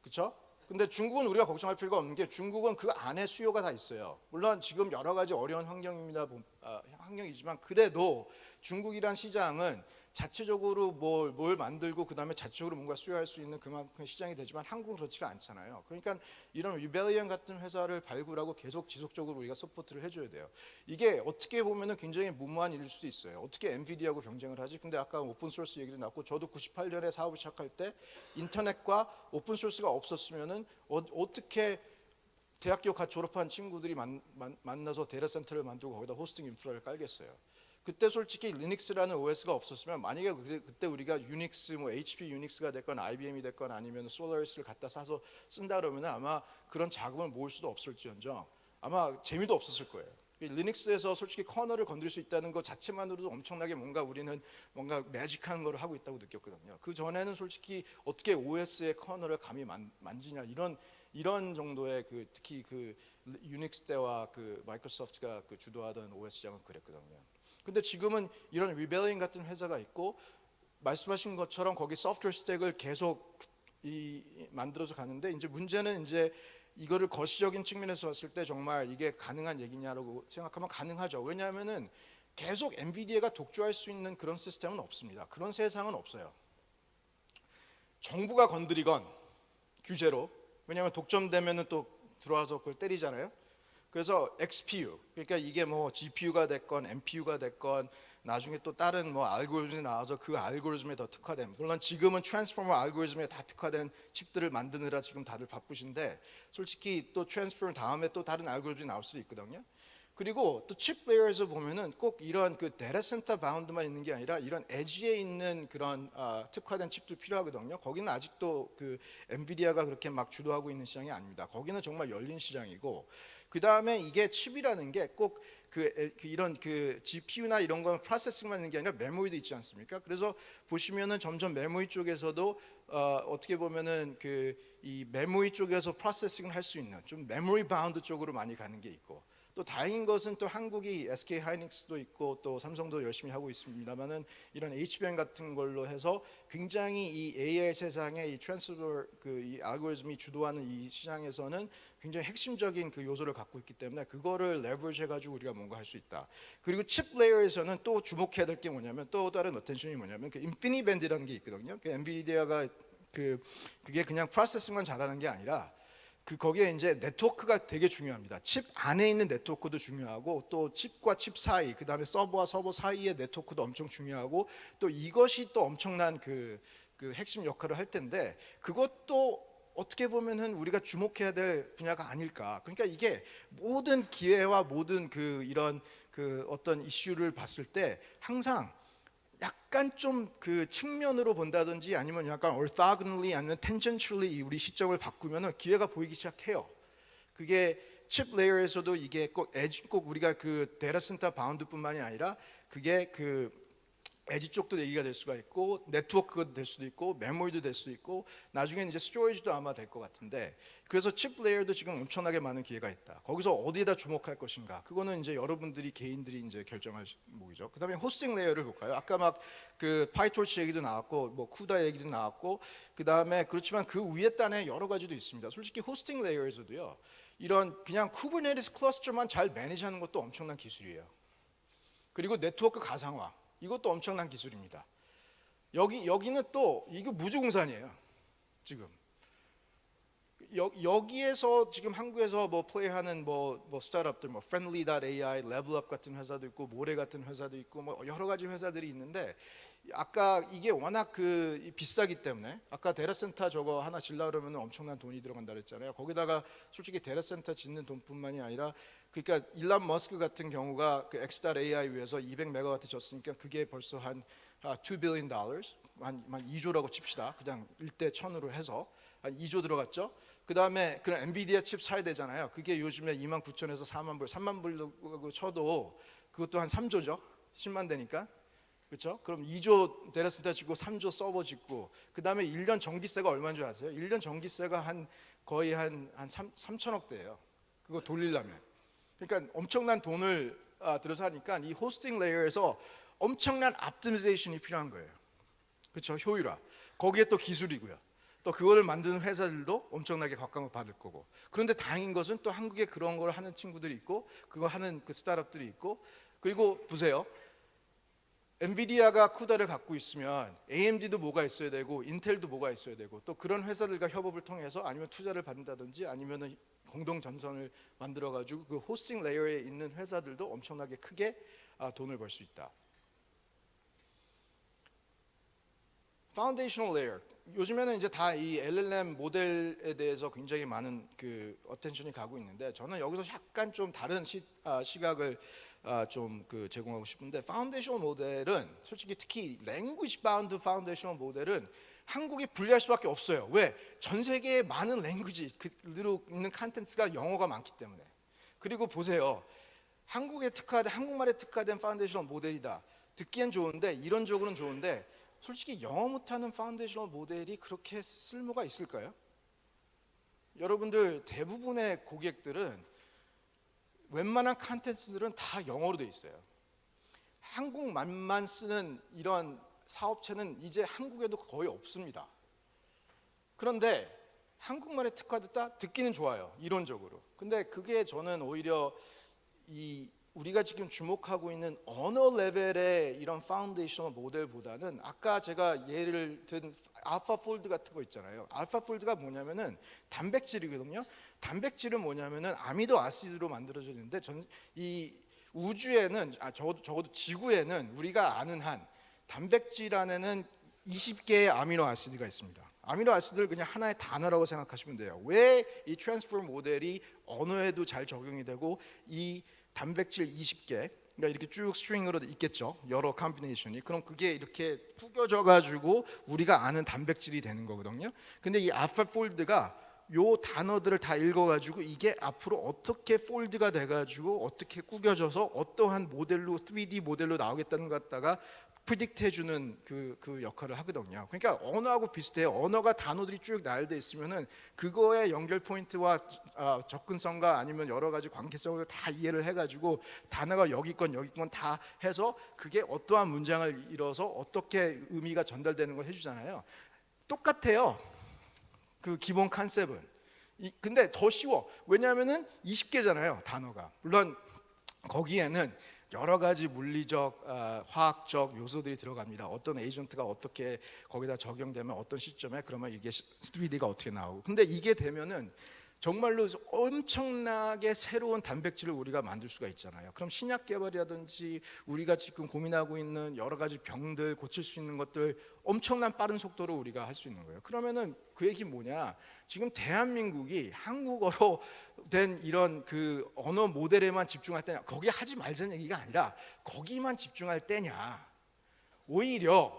그렇죠? 근데 중국은 우리가 걱정할 필요가 없는 게 중국은 그 안에 수요가 다 있어요. 물론 지금 여러 가지 어려운 환경이지만 그래도 중국이란 시장은 자체적으로 뭘 만들고 그 다음에 자체적으로 뭔가 수요할 수 있는 그만큼 시장이 되지만 한국은 그렇지가 않잖아요. 그러니까 이런 리벨리언 같은 회사를 발굴하고 계속 지속적으로 우리가 서포트를 해줘야 돼요. 이게 어떻게 보면은 굉장히 무모한 일일 수도 있어요. 어떻게 엔비디아하고 경쟁을 하지? 근데 아까 오픈 소스 얘기도 나왔고 저도 98년에 사업을 시작할 때 인터넷과 오픈 소스가 없었으면은 어떻게 대학교 갓 졸업한 친구들이 만나서 데이터 센터를 만들고 거기다 호스팅 인프라를 깔겠어요. 그때 솔직히 리눅스라는 OS가 없었으면 만약에 그때 우리가 유닉스 뭐 HP 유닉스가 됐건 IBM이 됐건 아니면 솔라리스를 갖다 사서 쓴다 그러면 아마 그런 자금을 모을 수도 없을지언정 아마 재미도 없었을 거예요. 리눅스에서 솔직히 커널을 건드릴 수 있다는 것 자체만으로도 엄청나게 우리는 뭔가 매직한 걸 하고 있다고 느꼈거든요. 그 전에는 솔직히 어떻게 OS의 커널을 감히 만지냐 이런 정도의 특히 유닉스 때와 마이크로소프트가 주도하던 OS 시장은 그랬거든요. 근데 지금은 이런 리벨리언 같은 회사가 있고 말씀하신 것처럼 거기 소프트웨어 스택을 계속 만들어서 가는데 이제 문제는 이제 이거를 거시적인 측면에서 봤을 때 정말 이게 가능한 얘기냐라고 생각하면 가능하죠. 왜냐하면은 계속 엔비디아가 독주할 수 있는 그런 시스템은 없습니다. 그런 세상은 없어요. 정부가 건드리건 규제로 왜냐하면 독점되면은 또 들어와서 그걸 때리잖아요. 그래서 XPU, 그러니까 이게 뭐 GPU가 됐건 NPU가 됐건 나중에 또 다른 뭐 알고리즘이 나와서 그 알고리즘에 더 특화된, 물론 지금은 트랜스포머 알고리즘에 다 특화된 칩들을 만드느라 지금 다들 바쁘신데 솔직히 또 트랜스포머 다음에 또 다른 알고리즘이 나올 수도 있거든요. 그리고 또 칩 레이어에서 보면은 꼭 이런 그 데이터 센터 바운드만 있는 게 아니라 이런 에지에 있는 그런 특화된 칩도 필요하거든요. 거기는 아직도 그 엔비디아가 그렇게 막 주도하고 있는 시장이 아닙니다. 거기는 정말 열린 시장이고, 그 다음에 이게 칩이라는 게 꼭 이런 그 GPU나 이런 건 프로세싱만 있는 게 아니라 메모리도 있지 않습니까? 그래서 보시면은 점점 메모리 쪽에서도 어떻게 보면은 그 이 메모리 쪽에서 프로세싱을 할 수 있는 좀 메모리 바운드 쪽으로 많이 가는 게 있고, 또 다행인 것은 또 한국이 SK 하이닉스도 있고 또 삼성도 열심히 하고 있습니다만은 이런 HBM 같은 걸로 해서 굉장히 이 AI 세상에 이 트랜스포머 이 알고리즘이 주도하는 이 시장에서는 굉장히 핵심적인 그 요소를 갖고 있기 때문에 그거를 레버리지 해가지고 우리가 뭔가 할 수 있다. 그리고 칩 레이어에서는 또 주목해야 될 게 뭐냐면, 또 다른 어텐션이 뭐냐면 그 인피니밴드라는 게 있거든요. 그 엔비디아가 그게 그냥 프로세싱만 잘하는 게 아니라 거기에 이제 네트워크가 되게 중요합니다. 칩 안에 있는 네트워크도 중요하고, 또 칩과 칩 사이, 그 다음에 서버와 서버 사이의 네트워크도 엄청 중요하고, 또 이것이 또 엄청난 그 핵심 역할을 할 텐데, 그것도 어떻게 보면은 우리가 주목해야 될 분야가 아닐까. 그러니까 이게 모든 기회와 모든 이런 어떤 이슈를 봤을 때 항상 약간 좀 그 측면으로 본다든지 아니면 약간 orthogonally 아니면 tangentially 우리 시점을 바꾸면은 기회가 보이기 시작해요. 그게 칩 레이어에서도 이게 꼭 우리가 그 데이터 센터 바운드뿐만이 아니라 그게 에지 쪽도 얘기가 될 수가 있고, 네트워크가 될 수도 있고, 메모리도 될 수도 있고, 나중에는 이제 스토리지도 아마 될 것 같은데, 그래서 칩 레이어도 지금 엄청나게 많은 기회가 있다. 거기서 어디에다 주목할 것인가? 그거는 이제 여러분들이 개인들이 이제 결정할 목이죠. 그다음에 호스팅 레이어를 볼까요? 아까 막 그 파이토치 얘기도 나왔고, 뭐 쿠다 얘기도 나왔고, 그다음에 그렇지만 그 위에 단에 여러 가지도 있습니다. 솔직히 호스팅 레이어에서도요, 이런 그냥 쿠버네티스 클러스터만 잘 매니지하는 것도 엄청난 기술이에요. 그리고 네트워크 가상화, 이것도 엄청난 기술입니다. 여기는 또 이거 무주공산이에요. 지금 여기에서 지금 한국에서 뭐 플레이하는 뭐 스타트업들, 뭐 friendly.ai, levelUp 같은 회사도 있고, 모래 같은 회사도 있고, 뭐 여러 가지 회사들이 있는데, 아까 이게 워낙 비싸기 때문에, 아까 데이터 센터 저거 하나 질라 그러면 엄청난 돈이 들어간다 그랬잖아요. 거기다가 솔직히 데이터 센터 짓는 돈뿐만이 아니라, 그러니까 일론 머스크 같은 경우가 그 X.AI 위해서 200메가와트 줬으니까 그게 벌써 한 $2 billion, 한 2조라고 칩시다. 그냥 1대 1000으로 해서 한 2조 들어갔죠. 그 다음에 그런 엔비디아 칩 사야 되잖아요. 그게 요즘에 29,000에서 4만 불, 3만 불로 쳐도 그것도 한 3조죠. 10만 되니까. 그렇죠? 그럼 2조 데이터 센터 짓고 3조 서버 짓고, 그 다음에 1년 전기세가 얼마인 줄 아세요? 1년 전기세가 거의 한 3천억대예요. 그거 돌리려면. 그러니까 엄청난 돈을 들여서 하니까 이 호스팅 레이어에서 엄청난 optimization이 필요한 거예요. 그렇죠? 효율화. 거기에 또 기술이고요. 또 그거를 만드는 회사들도 엄청나게 각광을 받을 거고. 그런데 다행인 것은 또 한국에 그런 걸 하는 친구들이 있고, 그거 하는 그 스타트업들이 있고, 그리고 보세요. 엔비디아가 쿠다를 갖고 있으면 AMD도 뭐가 있어야 되고, 인텔도 뭐가 있어야 되고, 또 그런 회사들과 협업을 통해서 아니면 투자를 받는다든지 아니면은 공동 전선을 만들어 가지고 그 호스팅 레이어에 있는 회사들도 엄청나게 크게 돈을 벌 수 있다. 파운데이셔널 레이어. 요즘에는 이제 다 이 LLM 모델에 대해서 굉장히 많은 그 어텐션이 가고 있는데, 저는 여기서 약간 좀 다른 시각을 좀 제공하고 싶은데, 파운데이셔널 모델은 솔직히 특히 랭귀지 바운드 파운데이셔널 모델은 한국이 불리할 수밖에 없어요. 왜? 전 세계에 많은 랭귀지 그대로 있는 컨텐츠가 영어가 많기 때문에. 그리고 보세요. 한국말에 특화된 파운데이셔널 모델이다. 듣기엔 좋은데, 이론적으로는 좋은데, 솔직히 영어 못하는 파운데이셔널 모델이 그렇게 쓸모가 있을까요? 여러분들 대부분의 고객들은 웬만한 컨텐츠들은 다 영어로 돼 있어요. 한국말만 쓰는 이런 사업체는 이제 한국에도 거의 없습니다. 그런데 한국말에 특화됐다? 듣기는 좋아요, 이론적으로. 근데 그게 저는 오히려 우리가 지금 주목하고 있는 언어 레벨의 이런 파운데이셔널 모델보다는, 아까 제가 예를 든 알파폴드 같은 거 있잖아요. 알파폴드가 뭐냐면은 단백질이거든요. 단백질은 뭐냐면은 아미노 아시드로 만들어져 있는데 이 우주에는 적어도 지구에는 우리가 아는 한 단백질 안에는 20개의 아미노 아시드가 있습니다. 아미노 아시드를 그냥 하나의 단어라고 생각하시면 돼요. 왜 이 트랜스포머 모델이 언어에도 잘 적용이 되고 이 단백질 20개 그러니까 이렇게 쭉 스트링으로 있겠죠. 여러 컴비네이션이. 그럼 그게 이렇게 구겨져 가지고 우리가 아는 단백질이 되는 거거든요. 근데 이 알파폴드가 요 단어들을 다 읽어가지고 이게 앞으로 어떻게 폴드가 돼가지고 어떻게 구겨져서 어떠한 모델로 3D 모델로 나오겠다는 것 갖다가 프리딕트 해주는 그 역할을 하거든요. 그러니까 언어하고 비슷해요. 언어가 단어들이 쭉 나열돼 있으면은 그거의 연결 포인트와 접근성과 아니면 여러 가지 관계성을 다 이해를 해가지고 단어가 여기 건 다 해서 그게 어떠한 문장을 이뤄서 어떻게 의미가 전달되는 걸 해주잖아요. 똑같아요. 그 기본 컨셉은. 근데 더 쉬워. 왜냐하면은 20개잖아요 단어가. 물론 거기에는 여러 가지 물리적, 화학적 요소들이 들어갑니다. 어떤 에이전트가 어떻게 거기다 적용되면 어떤 시점에 그러면 이게 3D가 어떻게 나오고. 근데 이게 되면은 정말로 엄청나게 새로운 단백질을 우리가 만들 수가 있잖아요. 그럼 신약 개발이라든지 우리가 지금 고민하고 있는 여러 가지 병들 고칠 수 있는 것들 엄청난 빠른 속도로 우리가 할 수 있는 거예요. 그러면은 그 얘기 뭐냐? 지금 대한민국이 한국어로 된 이런 그 언어 모델에만 집중할 때냐? 거기 하지 말자는 얘기가 아니라 거기만 집중할 때냐? 오히려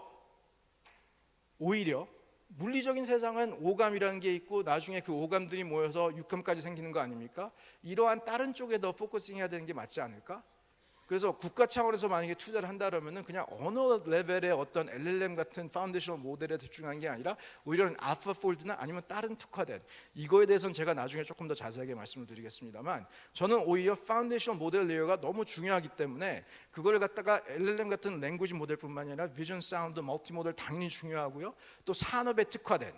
물리적인 세상은 오감이라는 게 있고 나중에 그 오감들이 모여서 육감까지 생기는 거 아닙니까? 이러한 다른 쪽에 더 포커싱 해야 되는 게 맞지 않을까? 그래서 국가 차원에서 만약에 투자를 한다 그러면은 그냥 언어 레벨의 어떤 LLM 같은 파운데이션 모델에 집중하는 게 아니라 오히려 알파폴드나 아니면 다른 특화된 이거에 대해서는 제가 나중에 조금 더 자세하게 말씀을 드리겠습니다만 저는 오히려 파운데이션 모델 레이어가 너무 중요하기 때문에 그걸 갖다가 LLM 같은 랭귀지 모델뿐만 아니라 비전, 사운드, 멀티 모델 당연히 중요하고요. 또 산업에 특화된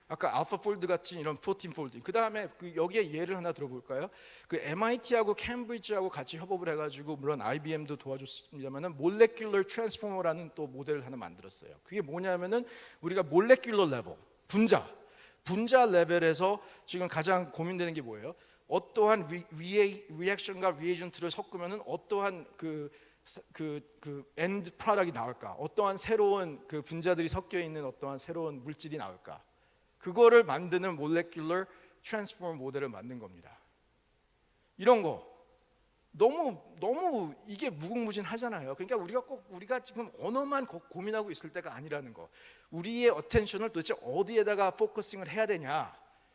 아까 알파폴드 같은 이런 프로틴 폴딩. 그 다음에 여기에 예를 하나 들어볼까요? 그 MIT하고 캠브리지하고 같이 협업을 해가지고 물론 IBM도 도와줬습니다만은 몰레큘러 트랜스포머라는 또 모델을 하나 만들었어요. 그게 뭐냐면은 우리가 몰레큘러 레벨, 분자 레벨에서 지금 가장 고민되는 게 뭐예요? 어떠한 리액션과 리에이전트를 섞으면은 어떠한 그 엔드 프로덕트가 나올까? 어떠한 새로운 그 분자들이 섞여 있는 어떠한 새로운 물질이 나올까? 그거를 만드는 몰레큘러 트랜스포머 모델을 만든 겁니다. 이런 거 너무 이게 무궁무진하잖아요. 그러니까 우리가 지금 언어만 고민하고 있을 때가 아니라는 거. 우리의 어텐션을 도대체 어디에다가 포커싱을 해야 되냐?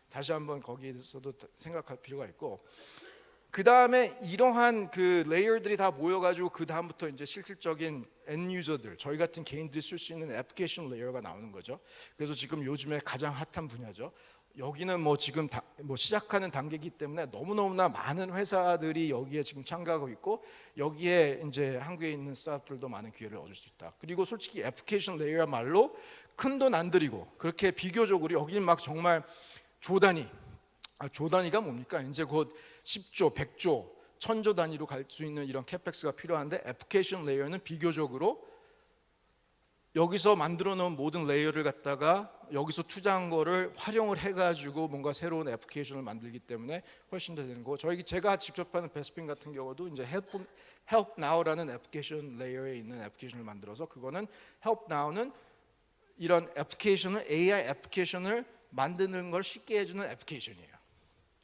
다시 한번 거기에서도 생각할 필요가 있고. 그 다음에 이러한 그 레이어들이 다 모여가지고 그 다음부터 이제 실질적인 end 유저들, 저희 같은 개인들이 쓸 수 있는 애플리케이션 레이어가 나오는 거죠. 그래서 지금 요즘에 가장 핫한 분야죠. 여기는 뭐 지금 뭐 시작하는 단계이기 때문에 너무너무나 많은 회사들이 여기에 지금 참가하고 있고 여기에 이제 한국에 있는 스타트업들도 많은 기회를 얻을 수 있다. 그리고 솔직히 애플리케이션 레이어야말로 큰 돈 안 들이고 그렇게 비교적으로 여기는 막 정말 조단위가 뭡니까? 이제 곧 10조, 100조, 1000조 단위로 갈 수 있는 이런 캐펙스가 필요한데 애플리케이션 레이어는 비교적으로 여기서 만들어 놓은 모든 레이어를 갖다가 여기서 투자한 거를 활용을 해가지고 뭔가 새로운 애플리케이션을 만들기 때문에 훨씬 더 되는 거고 제가 직접 하는 베스핀 같은 경우도 이제 Help Now라는 애플리케이션 레이어에 있는 애플리케이션을 만들어서 그거는 Help Now는 이런 애플리케이션을 AI 애플리케이션을 만드는 걸 쉽게 해주는 애플리케이션이에요.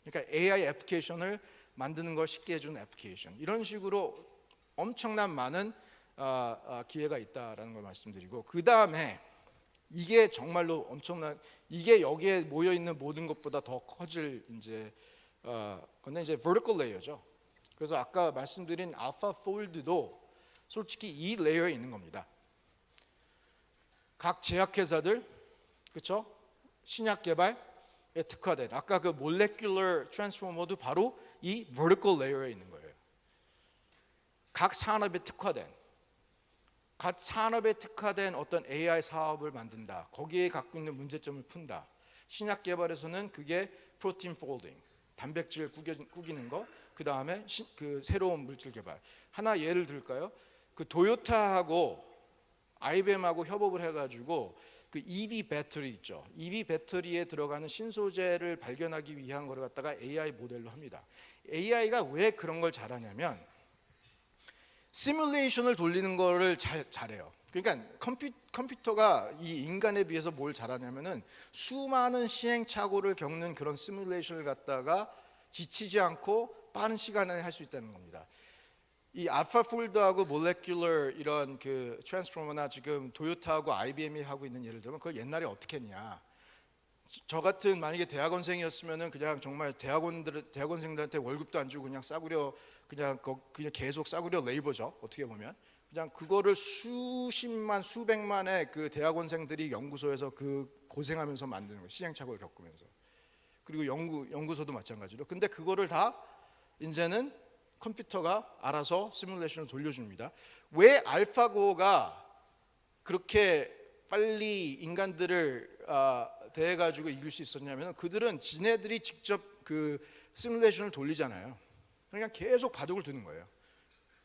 그러니까 AI 애플리케이션을 만드는 걸 쉽게 해주는 애플리케이션. 이런 식으로 엄청난 많은 기회가 있다라는 걸 말씀드리고 그 다음에 이게 정말로 엄청난 이게 여기에 모여 있는 모든 것보다 더 커질 이제 근데 이제 vertical layer죠. 그래서 아까 말씀드린 알파폴드도 솔직히 이 레이어에 있는 겁니다. 각 제약회사들 그렇죠? 신약 개발에 특화된 아까 그 몰레큘러 트랜스포머도 바로 이 vertical layer에 있는 거예요. 각 산업에 특화된 어떤 AI 사업을 만든다. 거기에 갖고 있는 문제점을 푼다. 신약 개발에서는 그게 프로틴 폴딩, 단백질 구기는 거. 그 다음에 그 새로운 물질 개발. 하나 예를 들까요? 그 도요타하고 IBM하고 협업을 해가지고 그 EV 배터리 있죠. EV 배터리에 들어가는 신소재를 발견하기 위한 거를 갖다가 AI 모델로 합니다. AI가 왜 그런 걸 잘하냐면 시뮬레이션을 돌리는 거를 잘해요. 그러니까 컴퓨터가 이 인간에 비해서 뭘 잘하냐면은 수많은 시행착오를 겪는 그런 시뮬레이션을 갖다가 지치지 않고 빠른 시간에 할 수 있다는 겁니다. 이 알파폴드하고 몰레큘러 이런 그 트랜스포머나 지금 도요타하고 IBM이 하고 있는 예를 들면 그걸 옛날에 어떻게 했냐? 저 같은 만약에 대학원생이었으면은 그냥 정말 대학원생들한테 월급도 안 주고 그냥 싸구려 그냥 계속 싸구려 레이버죠. 어떻게 보면 그냥 그거를 수십만 수백만의 그 대학원생들이 연구소에서 그 고생하면서 만드는 거예요. 시행착오를 겪으면서. 그리고 연구소도 마찬가지로. 근데 그거를 다 이제는 컴퓨터가 알아서 시뮬레이션을 돌려줍니다. 왜 알파고가 그렇게 빨리 인간들을 대해가지고 이길 수 있었냐면 그들은 지네들이 직접 그 시뮬레이션을 돌리잖아요. 그러니까 계속 바둑을 두는 거예요.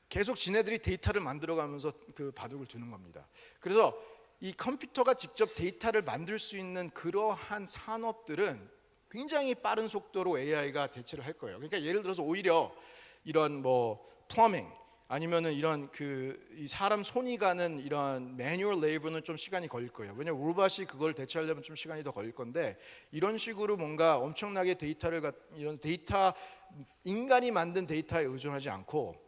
계속 지네들이 데이터를 만들어가면서 그 바둑을 두는 겁니다. 그래서 이 컴퓨터가 직접 데이터를 만들 수 있는 그러한 산업들은 굉장히 빠른 속도로 AI가 대체를 할 거예요. 그러니까 예를 들어서 오히려 이런 뭐 플러밍 아니면은 이런 이 사람 손이 가는 이런 매뉴얼 레이버는 좀 시간이 걸릴 거예요. 왜냐면 로봇이 그걸 대체하려면 좀 시간이 더 걸릴 건데 이런 식으로 뭔가 엄청나게 이런 데이터 인간이 만든 데이터에 의존하지 않고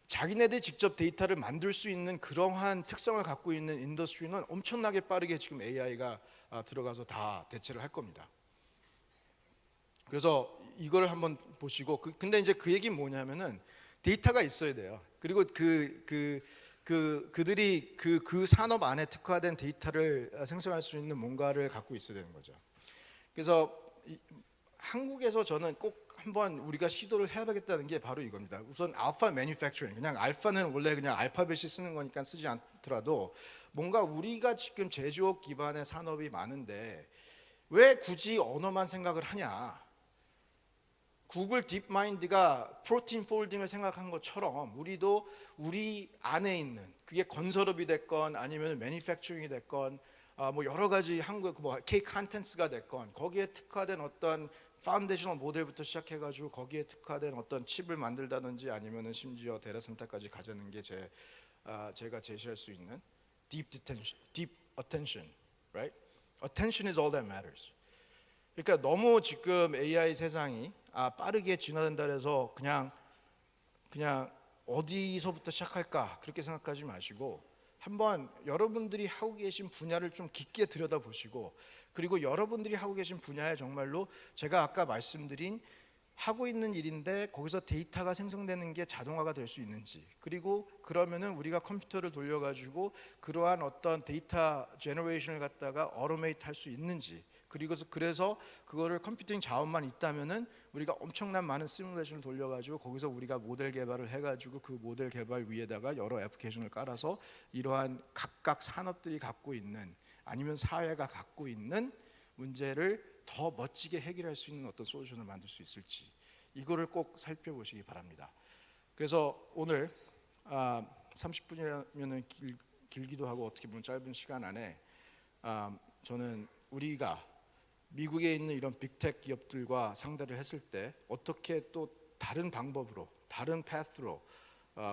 자기네들이 직접 데이터를 만들 수 있는 그러한 특성을 갖고 있는 인더스트리는 엄청나게 빠르게 지금 AI가 들어가서 다 대체를 할 겁니다. 그래서 이걸 한번 보시고 근데 이제 그 얘기는 뭐냐면은 데이터가 있어야 돼요. 그리고 그들이 그 산업 안에 특화된 데이터를 생성할 수 있는 뭔가를 갖고 있어야 되는 거죠. 그래서 한국에서 저는 꼭 한번 우리가 시도를 해야겠다는 게 바로 이겁니다. 우선 알파 매뉴팩처링, 그냥 알파는 원래 그냥 알파벳이 쓰는 거니까 쓰지 않더라도 뭔가 우리가 지금 제조업 기반의 산업이 많은데 왜 굳이 언어만 생각을 하냐? 구글 딥마인드가 프로틴 폴딩을 생각한 것처럼 우리도 우리 안에 있는 그게 건설업이 됐건 아니면 매니팩처링이 됐건 뭐 여러 가지 한국 뭐 K 컨텐츠가 됐건 거기에 특화된 어떤 파운데이셔널 모델부터 시작해가지고 거기에 특화된 어떤 칩을 만들다든지 아니면은 심지어 데이터 센터까지 가져는 게 제가 제시할 수 있는 deep attention, right? Attention is all that matters. 그러니까 너무 지금 AI 세상이 빠르게 진화된다 해서 그냥 어디서부터 시작할까 그렇게 생각하지 마시고 한번 여러분들이 하고 계신 분야를 좀 깊게 들여다보시고 그리고 여러분들이 하고 계신 분야에 정말로 제가 아까 말씀드린 하고 있는 일인데 거기서 데이터가 생성되는 게 자동화가 될 수 있는지 그리고 그러면은 우리가 컴퓨터를 돌려가지고 그러한 어떤 데이터 제너레이션을 갖다가 어로메이트 할 수 있는지 그래서 그거를 컴퓨팅 자원만 있다면은 우리가 엄청난 많은 시뮬레이션을 돌려가지고 거기서 우리가 모델 개발을 해가지고 그 모델 개발 위에다가 여러 애플리케이션을 깔아서 이러한 각각 산업들이 갖고 있는 아니면 사회가 갖고 있는 문제를 더 멋지게 해결할 수 있는 어떤 솔루션을 만들 수 있을지 이거를 꼭 살펴보시기 바랍니다. 그래서 오늘 30분이면 길기도 하고 어떻게 보면 짧은 시간 안에 저는 우리가 미국에 있는 이런 빅테크 기업들과 상대를 했을 때 어떻게 또 다른 방법으로 다른 패스로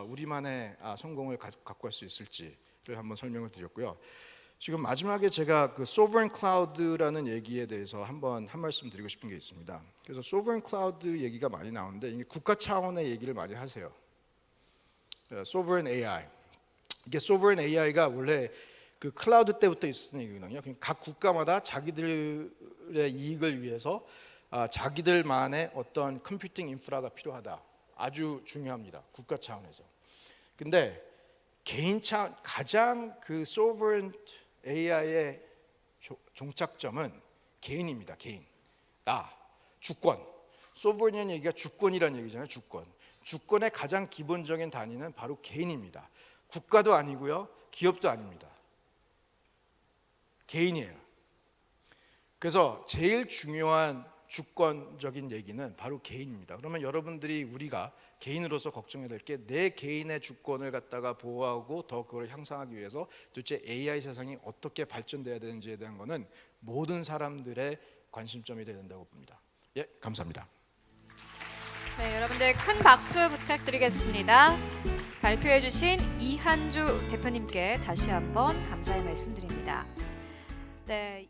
우리만의 성공을 갖고 갈 수 있을지를 한번 설명을 드렸고요. 지금 마지막에 제가 그 소버린 클라우드라는 얘기에 대해서 한 말씀 드리고 싶은 게 있습니다. 그래서 소버린 클라우드 얘기가 많이 나오는데 이게 국가 차원의 얘기를 많이 하세요. 소버린 AI. 이게 소버린 AI가 원래 그 클라우드 때부터 있었던 얘기거든요. 각 국가마다 자기들의 이익을 위해서 자기들만의 어떤 컴퓨팅 인프라가 필요하다. 아주 중요합니다. 국가 차원에서. 근데 개인 차원 가장 그 소버린 AI의 종착점은 개인입니다. 개인. 주권. 소버린 얘기가 주권이라는 얘기잖아요. 주권의 가장 기본적인 단위는 바로 개인입니다. 국가도 아니고요. 기업도 아닙니다. 개인이에요. 그래서 제일 중요한 주권적인 얘기는 바로 개인입니다. 그러면 여러분들이 우리가 개인으로서 걱정해야 될 게 내 개인의 주권을 갖다가 보호하고 더 그걸 향상하기 위해서 도대체 AI 세상이 어떻게 발전돼야 되는지에 대한 거는 모든 사람들의 관심점이 돼야 된다고 봅니다. 예, 감사합니다. 네, 여러분들 큰 박수 부탁드리겠습니다. 발표해주신 이한주 대표님께 다시 한번 감사의 말씀드립니다. 네.